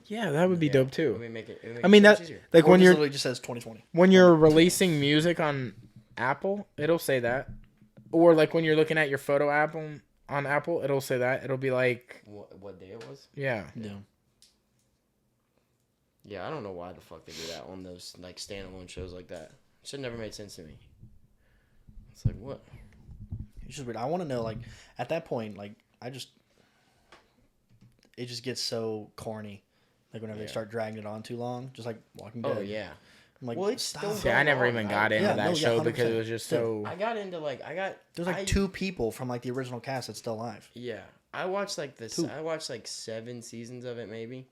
Yeah, that would be dope Let too. me make it. I mean so much that easier. like Or when it you're literally just says 2020. when you're releasing music on Apple, it'll say that. Or like when you're looking at your photo app on Apple, it'll say that. It'll be like, What day it was? yeah. Yeah. Yeah, I don't know why the fuck they do that on those like standalone shows like that. It should never made sense to me. It's like what? It's just weird. I want to know, like, at that point, like, it just gets so corny. Like, whenever they start dragging it on too long, just like Walking Dead. Oh yeah. I'm like, Well, it's stop. still See, I never even got into Yeah, that no, yeah, show because 100%. it was just so. I got into like There's like 2 people from like the original cast that's still alive. Yeah, I watched like this. 2. I watched like 7 seasons of it maybe,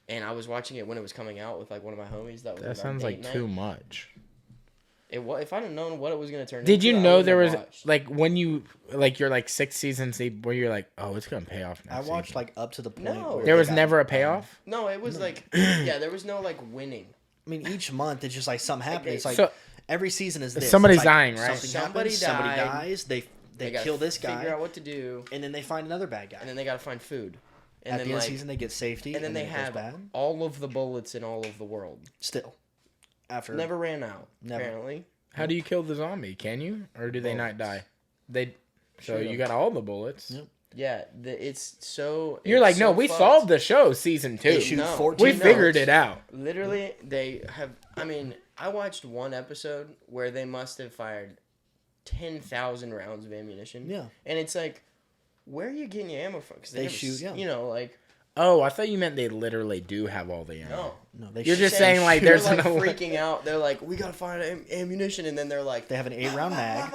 and I was watching it when it was coming out with like one of my homies. That was That our sounds date like night. too much. If I'd have known what it was gonna turn. Did into, you I know wouldn't there have was watched. like when you like you're like 6 seasons deep where you're like, oh, it's gonna pay off. I Next watched season. like up to the point. No. where There they was got, never a payoff. No, it was like yeah, there was no like winning. I mean, each month it's just like something happening. It's like So- every season is this. Somebody's It's like dying, right? Something Somebody happens, somebody died. dies. They gotta kill this Figure guy, out what to do, and then they find another bad guy. and then they gotta find food. And At then the end of like, the season, they get safety, and then they it goes have bad. all of the bullets in all of the world. Still, after Never ran out. Never. Apparently. How do you kill the zombie? Can you, or do they not die? They. So Shoot you 'em. got all the bullets. Yep. Yeah, it's so. You're it's like, no, so we fucked. solved the show, season 2. They shoot No. 14 We figured notes. it out. Literally, they have. I mean, I watched one episode where they must have fired 10,000 rounds of ammunition. Yeah. And it's like, where are you getting your ammo from? 'Cause They never shoot, s- yeah. You know, like, Oh, I thought you meant they literally do have all the ammo. no. No, they You're shoot- just saying like They're there's like no freaking out. They're like, we gotta find ammunition, and then they're like, They have an 8-round mag.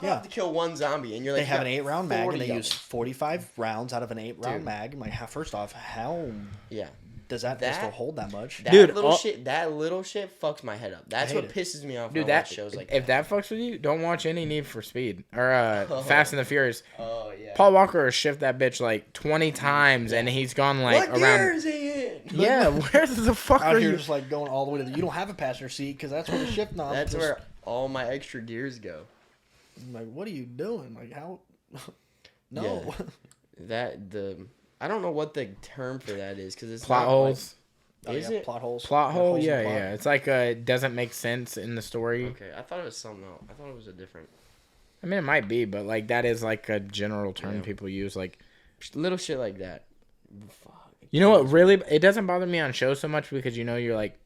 yeah, to kill one zombie, and you're like, They have an "Yeah, 8-round mag, 40 and they of use them." 45 rounds out of an 8-round Dude. mag. I'm like, first off, how Yeah. does that pistol hold that much? That Dude, little all- shit. That little shit fucks my head up. That's I what hate pisses me off. Dude, when I that watch shows like if that. that fucks with you, don't watch any Need for Speed or Fast and the Furious. Oh yeah. Paul Walker has shifted that bitch like 20 times, and he's gone like what around. gear is he in? Yeah, where the fuck Out are here you? just like going all the way to you don't have a passenger seat because that's where the shift knob. That's just- where all my extra gears go. I'm like, what are you doing? Like how? No. Yeah. I don't know what the term for that is because it's Plot not holes. Oh, Is yeah, it? plot holes? Plot hole, holes in yeah, plot. yeah. It's like doesn't make sense in the story. Okay, I thought it was something else. I thought it was a different I mean, it might be, but like that is like a general term Yeah. people use. Like, little shit like that. Fuck. you know what? Really, it doesn't bother me on shows so much because you're like,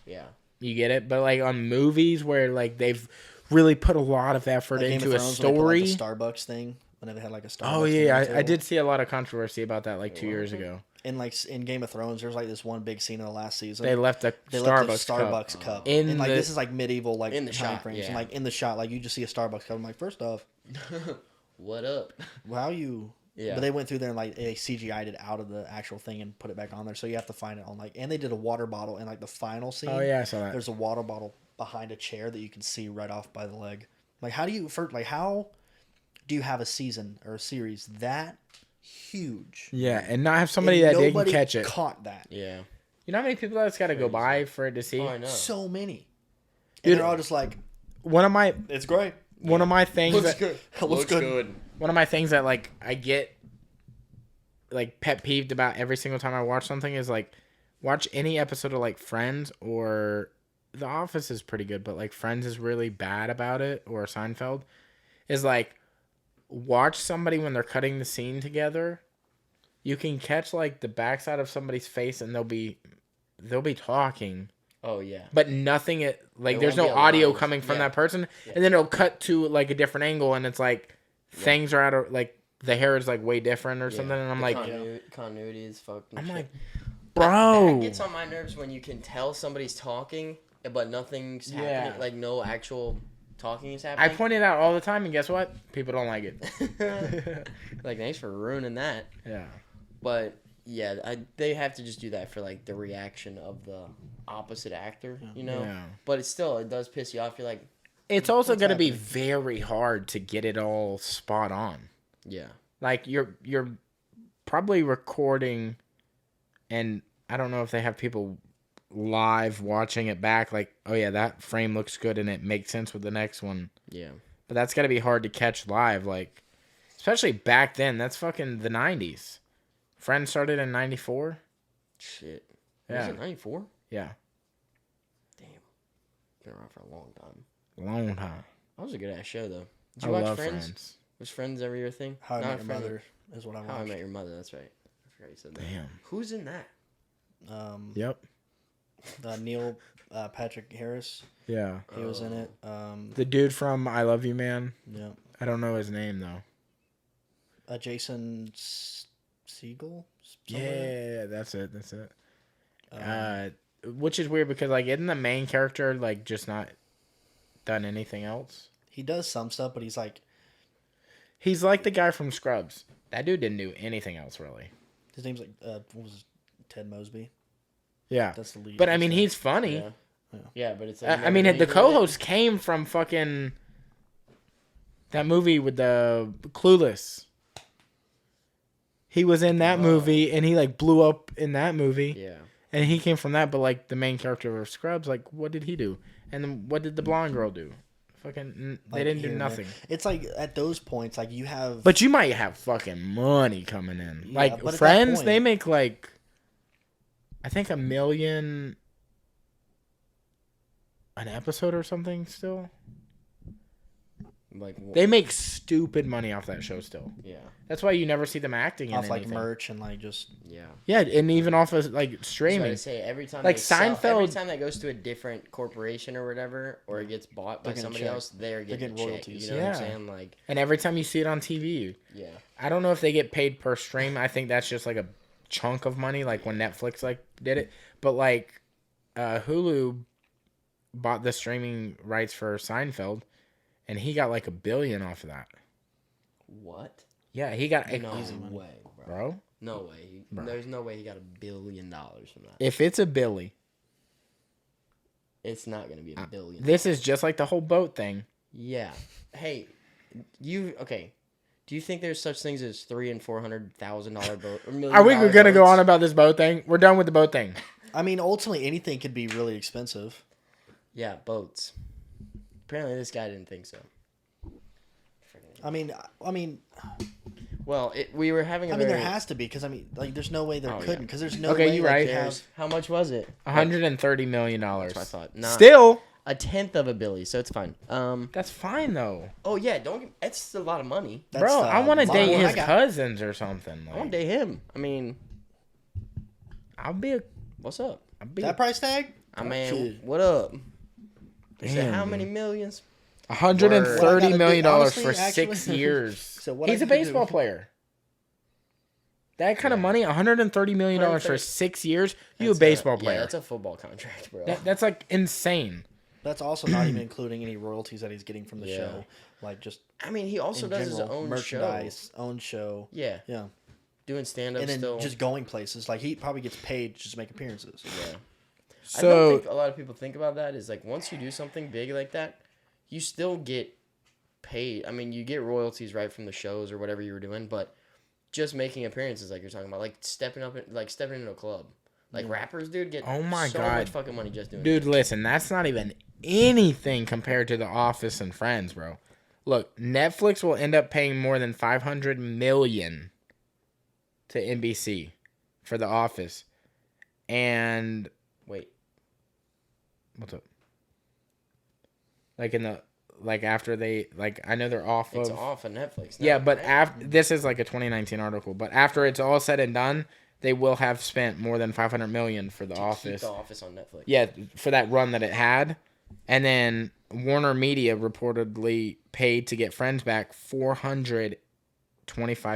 Yeah. you get it. But like on movies where like they've really put a lot of effort Like Game into of a Thrones, when they put, story. like, the Starbucks thing when they had like a Starbucks. Oh thing yeah, on the I table. did see a lot of controversy about that like 2 years What? ago. And like in Game of Thrones, there's like this one big scene in the last season. They left a They Starbucks, left a Starbucks cup. In and like the- this is like medieval like In the time shot, frames. yeah. And like in the shot, like you just see a Starbucks cup. I'm like, first off, What up? how you? Yeah. But they went through there and like they CGI'd it out of the actual thing and put it back on there. So you have to find it on like, and they did a water bottle in like the final scene. Oh yeah, I saw that. There's a water bottle behind a chair that you can see right off by the leg. Like, how do you have a season or a series that huge? Yeah, and not have somebody that didn't nobody catch it. caught that. Yeah. You know how many people that's got to go by for it to see? Oh, I know. So many. And Dude, they're all just like, one of my it's great. one of my things Looks that, good. Looks good. one of my things that like I get like pet peeved about every single time I watch something is like watch any episode of like Friends or The Office is pretty good, but like Friends is really bad about it, or Seinfeld is like watch somebody when they're cutting the scene together. You can catch like the backside of somebody's face and they'll be talking. Oh yeah. But nothing like It there's won't no be audio aligned. coming from Yeah. that person, Yeah. and then it'll cut to like a different angle, and it's like things are out of like the hair is like way different or something, and I'm The like, continuity is fucking. I'm shit. like, bro, That gets on my nerves when you can tell somebody's talking, but nothing's happening. Yeah. Like no actual talking is I happening. point it out all the time, and guess what? People don't like it. Like thanks for ruining that. Yeah. But yeah, they have to just do that for like the reaction of the opposite actor, you know. Yeah. But it does piss you off. You're like, It's also What's going to be happening? very hard to get it all spot on. yeah, Like you're probably recording, and I don't know if they have people live watching it back. Like, oh yeah, that frame looks good and it makes sense with the next one. yeah. But that's got to be hard to catch live. Like, especially back then. That's fucking the 90s. Friends started in 94. Shit. Yeah. Was it 94? Yeah. Damn. Been around for a long time. Long time. That was a good ass show though. Did I you watch love Friends? Was Friends ever your thing? How I Not Met Your Friends. Mother is what I How I watched. Met Your Mother. That's right. I forgot you said that. Damn. Who's in that? Yep. Neil Patrick Harris. Yeah. He was in it. The dude from I Love You, Man. Yeah. I don't know his name, though. Jason Segel. Yeah, that's it. That's it. Which is weird because, like, isn't the main character, like, just not done anything else? He does some stuff, but he's like, He's like the guy from Scrubs. That dude didn't do anything else, really. his name's like, what was his, Ted Mosby? Yeah. That's the lead. But, I mean, he's funny. Yeah. Yeah, but it's like. I mean, the co-host came from fucking that movie with the Clueless. He was in that movie, and he, like, blew up in that movie. Yeah. And he came from that, but, like, the main character of Scrubs, like, what did he do? And then what did the blonde girl do? Fucking, they Like, didn't do here and nothing. there. It's like, at those points, like, you have... But you might have fucking money coming in. Yeah, Like, but at Friends, that they point- make, like, I think $1 million an episode or something still. Like. They make stupid money off that show still. Yeah. That's why you never see them acting in off, like, anything. merch and, like, just... Yeah. Yeah, and even off of, like, That's what streaming. I say. Every time Like they sell, every Seinfeld- time that goes to a different corporation or whatever, or it gets bought by They're getting somebody checked. else, they're getting getting royalties. royalties. You know what I'm Yeah. saying? Like, And every time you see it on TV, yeah. I don't know if they get paid per stream. I think that's just like a chunk of money, like when Netflix like did it. But like Hulu bought the streaming rights for Seinfeld, and he got like $1 billion off of that. What? Yeah, he got No Easy money. way, bro. bro. No way. Bro. There's no way he got $1 billion from that. If it's a Billy, It's not gonna be $1 billion. this is just like the whole boat thing. Yeah. Hey, okay? Do you think there's such things as $300,000 and $400,000 boat? Or $1 million Are we gonna go boats? on about this boat thing? We're done with the boat thing. I mean, ultimately, anything could be really expensive. Yeah, boats. Apparently, this guy didn't think so. I mean, Well, we were having. there has to be, because, I mean, like, there's no way there Oh, yeah. couldn't, because there's no Okay, way, you're like, right. you There's, how much was it? $130 million. That's what I thought. Nah, Still, a tenth of a billy, so it's fine. that's fine though. Oh yeah, that's a lot of money. That's, Bro, I want to lot date more than his I got. cousins or something. I want Like, to date him. I mean, I'll be a. what's up? I'll be That price tag? I mean, Shit. what up? You said Damn, how dude. many millions? $130 million honestly, for actually- 6 years. So what He's I a could baseball do- player. That kind of money, $130 million for 130 6 years. You a That's baseball Yeah, player. that's a football contract, bro. That's like insane. That's also not even including any royalties that he's getting from the Yeah. show. Like, just I mean, he also in does general, his own merchandise, show. own show. Yeah, Yeah. doing stand up And then still. just going places. Like, he probably gets paid just to make appearances. Yeah. I don't think a lot of people think about that. Is like once you do something big like that, you still get paid. I mean, you get royalties right from the shows or whatever you were doing, but just making appearances like you're talking about, like stepping into a club. Like rappers, dude, get so much fucking money just doing Dude, that. listen, that's not even anything compared to The Office and Friends, bro. Look, Netflix will end up paying more than $500 million to NBC for The Office. And wait, what's up? After they I know they're off it's off of Netflix now, yeah, but right? after this is like a 2019 article, but after it's all said and done, they will have spent more than $500 million for The Office. Keep The Office on Netflix. Yeah, for that run that it had. And then Warner Media reportedly paid to get Friends back $425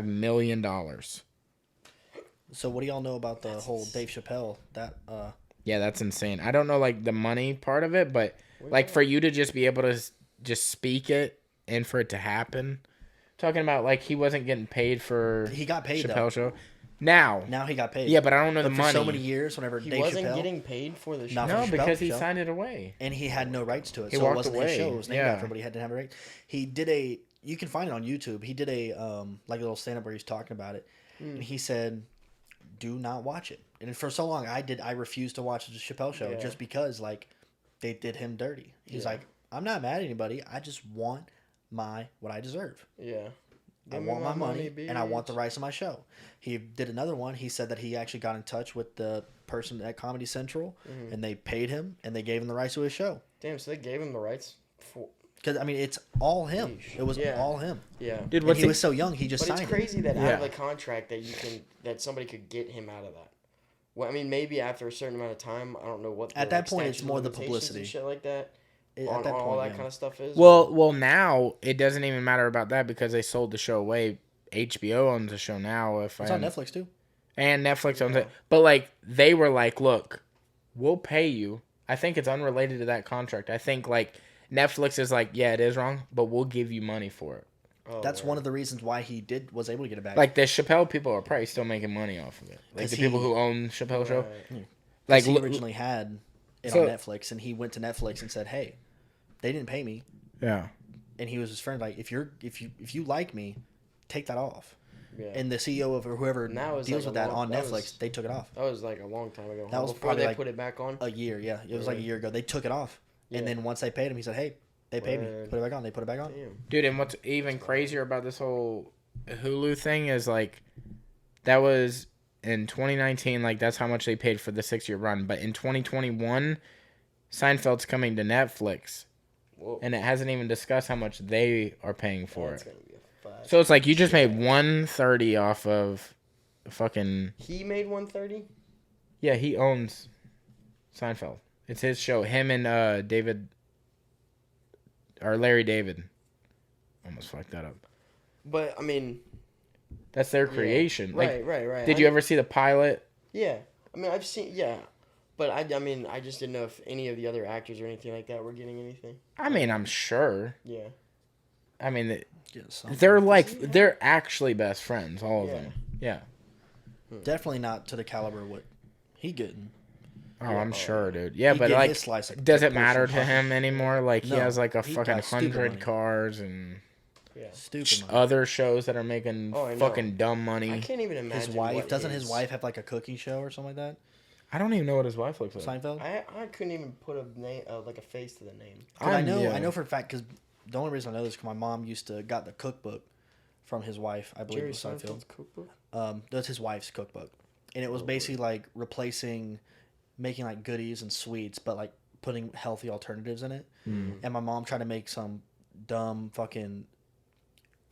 million. So what do y'all know about the whole Dave Chappelle? Yeah, that's insane. I don't know the money part of it, but for you to just be able to just speak it and for it to happen. Talking about he wasn't getting paid for he got paid Chappelle though. Show. Now he got paid. Yeah, but I don't know but the for money. so many years, whenever he Dave wasn't Chappelle, getting paid for the show. Not No, for because he show. signed it away. And he had no rights to it. He so walked it wasn't away. his show. It was named Yeah. after, but he had to have a right. He did you can find it on YouTube. He did a little stand up where he's talking about it. And he said, do not watch it. And for so long I refused to watch the Chappelle Show just because they did him dirty. He's like, I'm not mad at anybody. I just want what I deserve. Yeah. I want my money and I want the rights to my show. He did another one. He said that he actually got in touch with the person at Comedy Central and they paid him and they gave him the rights to his show. Damn, so they gave him the rights for... Because, I mean, it's all him. It was all him. Yeah. Dude, And he was so young, he just But signed it's crazy that out Yeah. of the contract that somebody could get him out of that. Well, I mean, maybe after a certain amount of time, I don't know what. At that point, it's statute more of the limitations publicity. and shit like that. At On that point, all that yeah. kind of stuff is. Well, now it doesn't even matter about that because they sold the show away. HBO owns the show now. It's on Netflix, too. And Netflix owns it. But, they were like, look, we'll pay you. I think it's unrelated to that contract. I think, Netflix is like, yeah, it is wrong, but we'll give you money for it. Oh, That's one of the reasons why he was able to get it back. The Chappelle people are probably still making money off of it. The people who own Chappelle Show. He originally had it on Netflix, and he went to Netflix and said, hey, they didn't pay me. Yeah. And he was his friend, if you like me, take that off. Yeah. And the CEO of or whoever deals with that on Netflix, they took it off. That was a long time ago. That was before probably they put it back on. A year, yeah. It was a year ago. They took it off. Yeah. And then once they paid him, he said, hey, they paid me. Put it back on. They put it back on. Damn. Dude, and what's even crazier about this whole Hulu thing is that was in 2019, that's how much they paid for the 6-year run. But in 2021, Seinfeld's coming to Netflix. Whoa. And it hasn't even discussed how much they are paying for That's it. gonna be a five. So it's you just made $130 off of fucking. He made 130. Yeah, he owns Seinfeld. It's his show. Him and David or Larry David. Almost fucked that up. But I mean, that's their creation. Right. Did you ever see the pilot? Yeah, I mean, I've seen. Yeah, but I mean, I just didn't know if any of the other actors or anything like that were getting anything. I mean, I'm sure. Yeah. I mean, they're actually best friends, all of them. Yeah. Definitely not to the caliber of what he getting. Oh, I'm sure, dude. Yeah, He but get his slice of does it portion matter of to pie. him anymore? He No, has a he fucking got stupid 100 money. cars and Stupid money. other shows that are making Oh, I know. fucking dumb money. I can't even imagine. His wife what doesn't his wife have a cooking show or something like that? I don't even know what his wife looks like. Seinfeld. I couldn't even put a name, a face to the name. I know for a fact because the only reason I know this is because my mom got the cookbook from his wife. I believe Jerry it was Seinfeld. Seinfeld's cookbook. That's his wife's cookbook, and it was basically replacing, making goodies and sweets, but putting healthy alternatives in it. And my mom tried to make some dumb fucking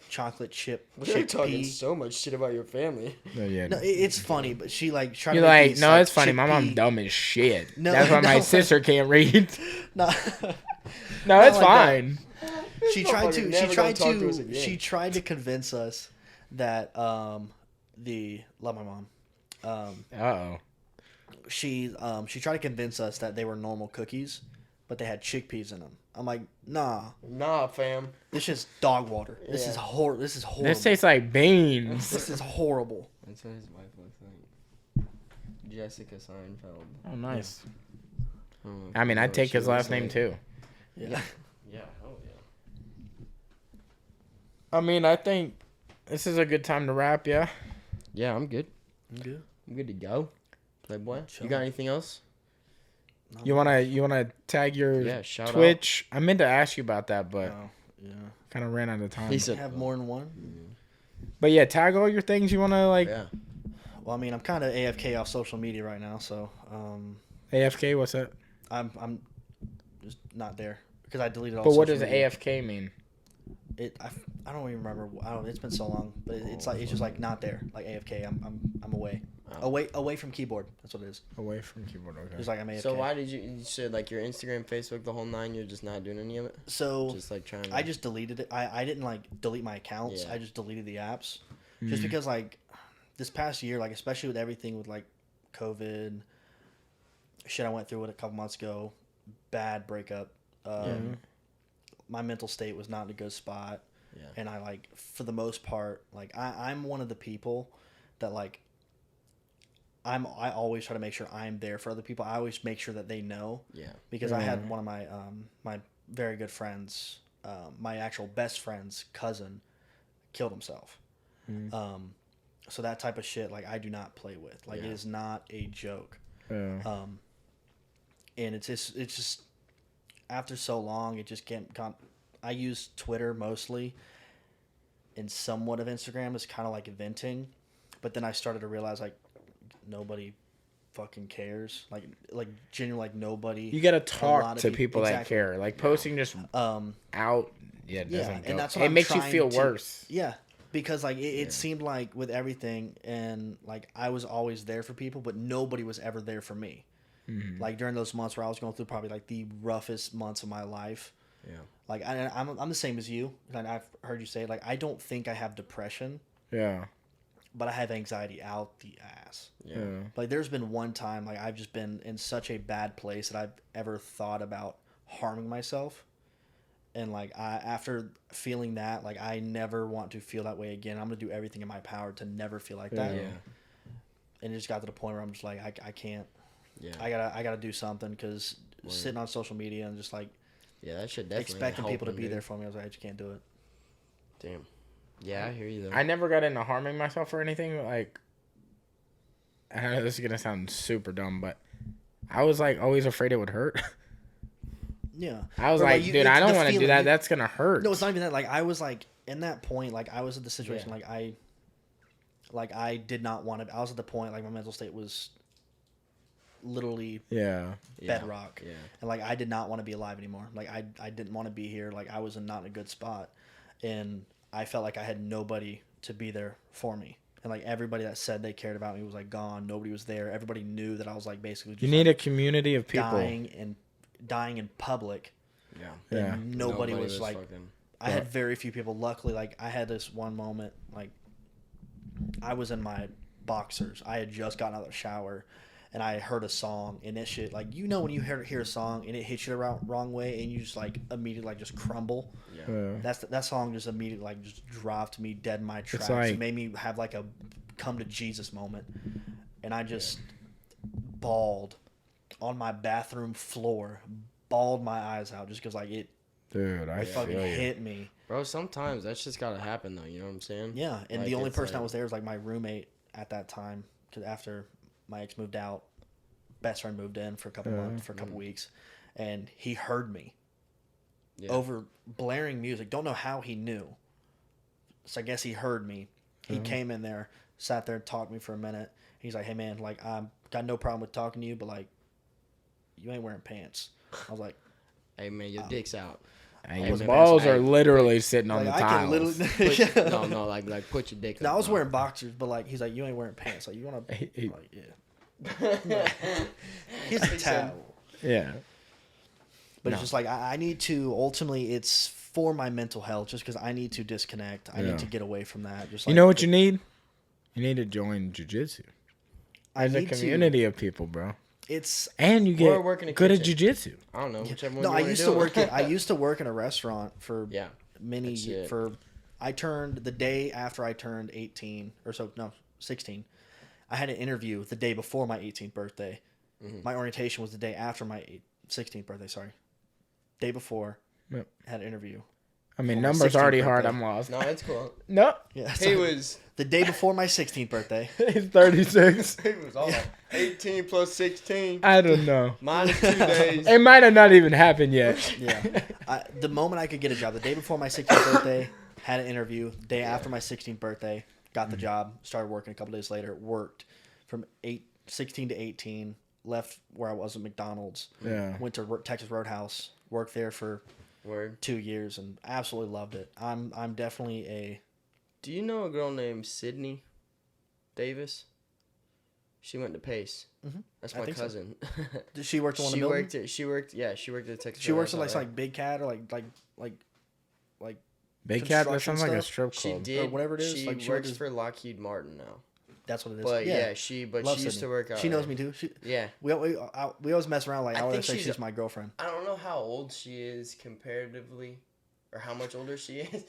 chocolate chip. You're talking so much shit about your family. Oh, yeah. No, it's funny, but she tried to You're make these, no, it's funny. My chickpea- mom dumb as shit. No, That's why my no. sister can't read. No, No, it's like that. fine. she tried to convince us that love my mom. Uh-oh. She tried to convince us that they were normal cookies, but they had chickpeas in them. I'm like, nah, Fam. this is dog water. This is horrible. This tastes like beans. This is horrible. That's what his wife looks like. Jessica Seinfeld. Oh, nice. I mean, I'd take his last name too. Yeah. Yeah. Oh yeah. I mean, I think this is a good time to wrap. Yeah. Yeah, I'm good. I'm good. I'm good to go. Playboy, Chill. you got anything else? You wanna tag your shout Twitch? I meant to ask you about that, but Yeah. kind of ran out of time. He said, Have more than one. But yeah, tag all your things you wanna like. yeah. Well, I mean, I'm kind of AFK off social media right now, so AFK, what's that? I'm just not there because I deleted all. But what social does media. AFK mean? I don't even remember. It's been so long, but it's like it's just like not there. Like AFK, I'm away. Away from keyboard. That's what it is. Away from keyboard. Okay. Just like I'm AFK. So why did you said like your Instagram, Facebook, the whole nine? You're just not doing any of it. So Just like trying. I just deleted it. I didn't like delete my accounts. Yeah. I just deleted the apps, just because like this past year, like especially with everything with like COVID, shit I went through it a couple months ago, bad breakup. My mental state was not in a good spot, and I like for the most part like I'm one of the people that like I always try to make sure I'm there for other people. I always make sure that they know. Yeah. Because I had one of my my very good friends, my actual best friend's cousin, killed himself. So that type of shit, like I do not play with. Like it is not a joke. And it's just after so long, it just can't. I use Twitter mostly, and somewhat of Instagram is kind of like venting, but then I started to realize like nobody fucking cares. Like genuinely, like nobody. You gotta talk to people that care. Like posting just out, it doesn't go. And that's what it makes you feel worse. Yeah, because like it seemed like with everything, and like I was always there for people, but nobody was ever there for me. Like during those months where I was going through probably like the roughest months of my life. Yeah. Like I'm the same as you. And I've heard you say like I don't think I have depression. Yeah. But I have anxiety out the ass. Yeah. Like there's been one time like I've just been in such a bad place that I've ever thought about harming myself. And like after feeling that, like I never want to feel that way again. I'm gonna do everything in my power to never feel like that. Yeah. And it just got to the point where I'm just like I can't. Yeah. I gotta do something because sitting on social media and just like that should definitely expecting people to be there for me. I was like, I just can't do it. Damn. Yeah, I hear you though. I never got into harming myself or anything. Like, I know this is gonna sound super dumb, but I was like always afraid it would hurt. Yeah. I was like, dude, I don't want to do that. That's gonna hurt. No, it's not even that. Like, I was like in that point. Like, I was at the situation. Like, I did not want to. I was at the point. Like, my mental state was literally bedrock. Yeah. And like I did not want to be alive anymore. Like I didn't want to be here. Like I was not in a good spot. And I felt like I had nobody to be there for me. And like everybody that said they cared about me was like gone. Nobody was there. Everybody knew that I was like basically just you need a community of people dying in public. Yeah. And nobody was like I had very few people. Luckily, like I had this one moment, like I was in my boxers. I had just gotten out of the shower. And I heard a song, and that shit, like, you know when you hear a song, and it hits you the wrong way, and you just, like, immediately, like, just crumble? Yeah. That song just immediately, like, just dropped me dead in my tracks. It made me have, like, a come to Jesus moment. And I just bawled on my bathroom floor, bawled my eyes out, just because, like, it fucking hit me. Bro, sometimes that's just got to happen, though, you know what I'm saying? Yeah, and like, the only person that was there was, like, my roommate at that time, because after my ex moved out, best friend moved in for a couple months, for a couple weeks, and he heard me over blaring music. Don't know how he knew. So I guess he heard me. He came in there, sat there, and talked to me for a minute. He's like, "Hey man, like I got no problem with talking to you, but like you ain't wearing pants." I was like, "Hey man, your dick's out." Your balls are literally sitting on the tiles. No, like put your dick. No, I was wearing boxers, but like he's like, you ain't wearing pants. Like you want to, like he's a towel. Yeah. But it's just like I need to. Ultimately, it's for my mental health, just because I need to disconnect. I need to get away from that. Just like, you know what you need? You need to join jiu-jitsu. There's a community of people, bro. And you get good at jiu-jitsu. I don't know. Whichever one I used to work I used to work in a restaurant for many years. I turned the day after I turned 18 or so. No, 16. I had an interview the day before my 18th birthday. My orientation was the day after my 16th birthday, sorry. Day before, Yep. had an interview. I mean, For my numbers 16th already hard. birthday. I'm lost. No, it's cool. No. Yeah, He was the day before my 16th birthday. He's 36. he was all 18 plus 16 I don't know. minus 2 days. It might have not even happened yet. Yeah. The moment I could get a job, the day before my 16th birthday, had an interview. Day after my 16th birthday, got the job. Started working a couple days later. Worked from 16 to 18. Left where I was at McDonald's. Yeah. Went to Texas Roadhouse. Worked there for Word. 2 years and absolutely loved it. I'm definitely a. Do you know a girl named Sydney Davis? She went to Pace. Mm-hmm. That's I my think so. cousin. Did she work in one of the buildings? She worked at Texas. She works at Roadhouse, like Big Cat or like Big Cat, that construction sounds like a stuff? strip She club. did. Or whatever it is, She like, she works works- for Lockheed Martin now. that's what it is. But yeah, Love she used Sydney. to work out. She knows there. me too. Yeah. We always mess around like I I always think say she's she's my girlfriend. I don't know how old she is comparatively, or how much older she is.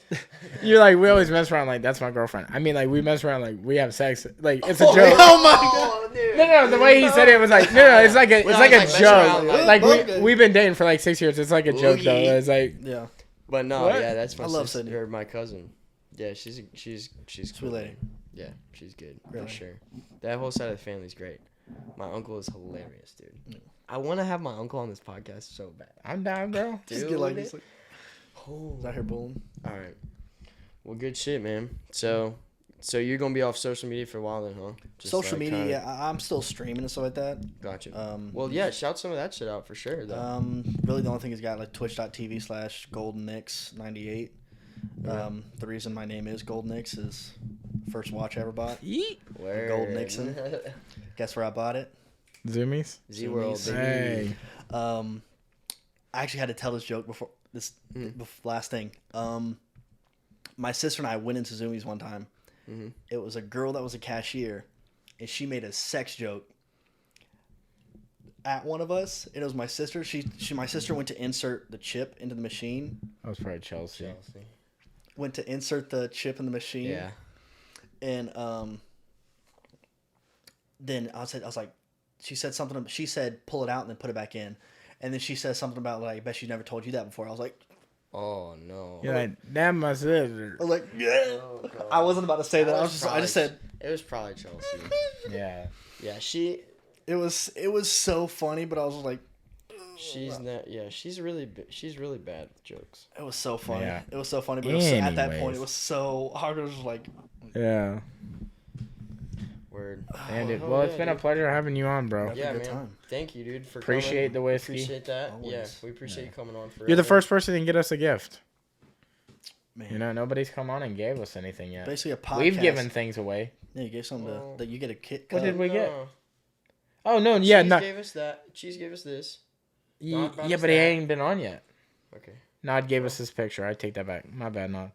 You're like, we always mess around like, that's my girlfriend. I mean, like, we mess around like, we have sex. Like, it's a joke. Oh my god! Dude. No, the way he said it was like, no, it's like a mess around, joke. like, Like, we've been dating for like 6 years. It's like a joke, though. Oogie. It's like, Yeah, But no, What? yeah, that's my I love sister, Sydney. or my cousin. Yeah, she's sweet cool. lady. Yeah, she's good Really? for sure. That whole side of the family's great. My uncle is hilarious, dude. Yeah. I want to have my uncle on this podcast so bad. I'm down, bro. Just Dude. get like this. Like, Oh. is out here bullying. All right. Well, good shit, man. So you're gonna be off social media for a while then, huh? Just Social like, media, kinda- yeah, I'm still streaming and stuff like that. Gotcha. Well, yeah, shout some of that shit out for sure, though. Really the only thing is got like twitch.tv/GoldenNix98. The reason my name is Golden Nix is first watch I ever bought. Yeet. Word. Gold Nixon. Guess where I bought it? Zoomies. Z World. Zoomies. Hey. I actually had to tell this joke before this last thing. My sister and I went into Zoomies one time. Mm-hmm. It was a girl that was a cashier, and she made a sex joke at one of us. And it was my sister. My sister went to insert the chip into the machine. That was probably Chelsea. Went to insert the chip in the machine. Yeah. And then I was like, she said something. She said, "Pull it out and then put it back in." And then she says something about like, "I bet she never told you that before." I was like, Oh no. You're like, damn, my sister. I was like, yeah. Oh, God. I wasn't about to say that. That I was just probably- said It was probably Chelsea. Yeah. Yeah, she. it was so funny, but I was just like, She's not. Yeah, she's really bad with jokes. it was so funny. Yeah. It was so funny, but it was at that point, Anyways. it was so hard. I was just like, Yeah. Word. And it, Oh, well, it's yeah, been a dude. pleasure having you on, bro. Have a Yeah, good man. time. Thank you, dude, for Appreciate coming. the whiskey. Appreciate that. Always. Yeah, we appreciate you coming on. For You're the first person to get us a gift. man, You know, nobody's come on and gave us anything yet. basically a podcast. We've given things away. Yeah, you gave something Oh. that you get a kit. What cup. did we get? No. Oh, no, yeah, Cheese no. gave us that. Cheese gave us this. Yeah, Nod brought us but he that. ain't been on yet. Okay. Nod gave us his picture. I take that back. My bad, Nod.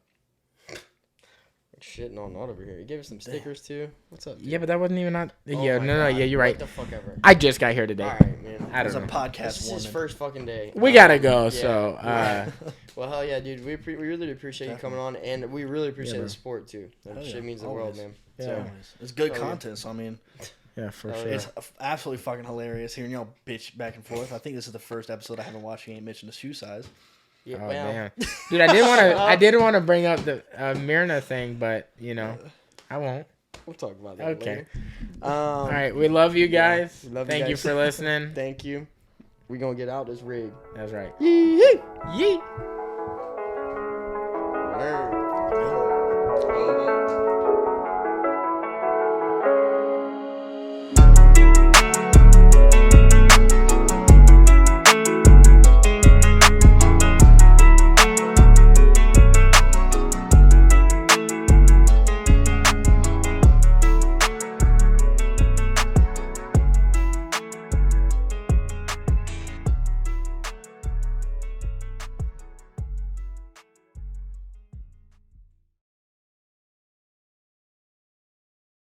Shitting on Nod over here. He gave us some stickers too. What's up? Dude? Yeah, but that wasn't even on. Oh Yeah, my no, God. yeah, you're What right. the fuck ever. I just got here today. All right, man. I It was don't a know. podcast This is his warning. first fucking day. We gotta go, Yeah. so. Well, hell yeah, dude. We really appreciate you coming on, and we really appreciate bro. the support too. That Hell shit yeah, means the world, always. man. Yeah. So, Anyways, it's good Oh, yeah. content. So I mean, Yeah, for Oh, sure. yeah. it's absolutely fucking hilarious hearing y'all bitch back and forth. I think this is the first episode I haven't watched. You ain't mentioned the shoe size. yeah, Oh, well, damn. Dude, I didn't want to bring up the Myrna thing, but, you know, I won't. we'll talk about that Okay. later. All right, we love you guys. we love you Thank you guys. for listening. Thank you. We gonna get out this rig. That's right. Yee. Yeet.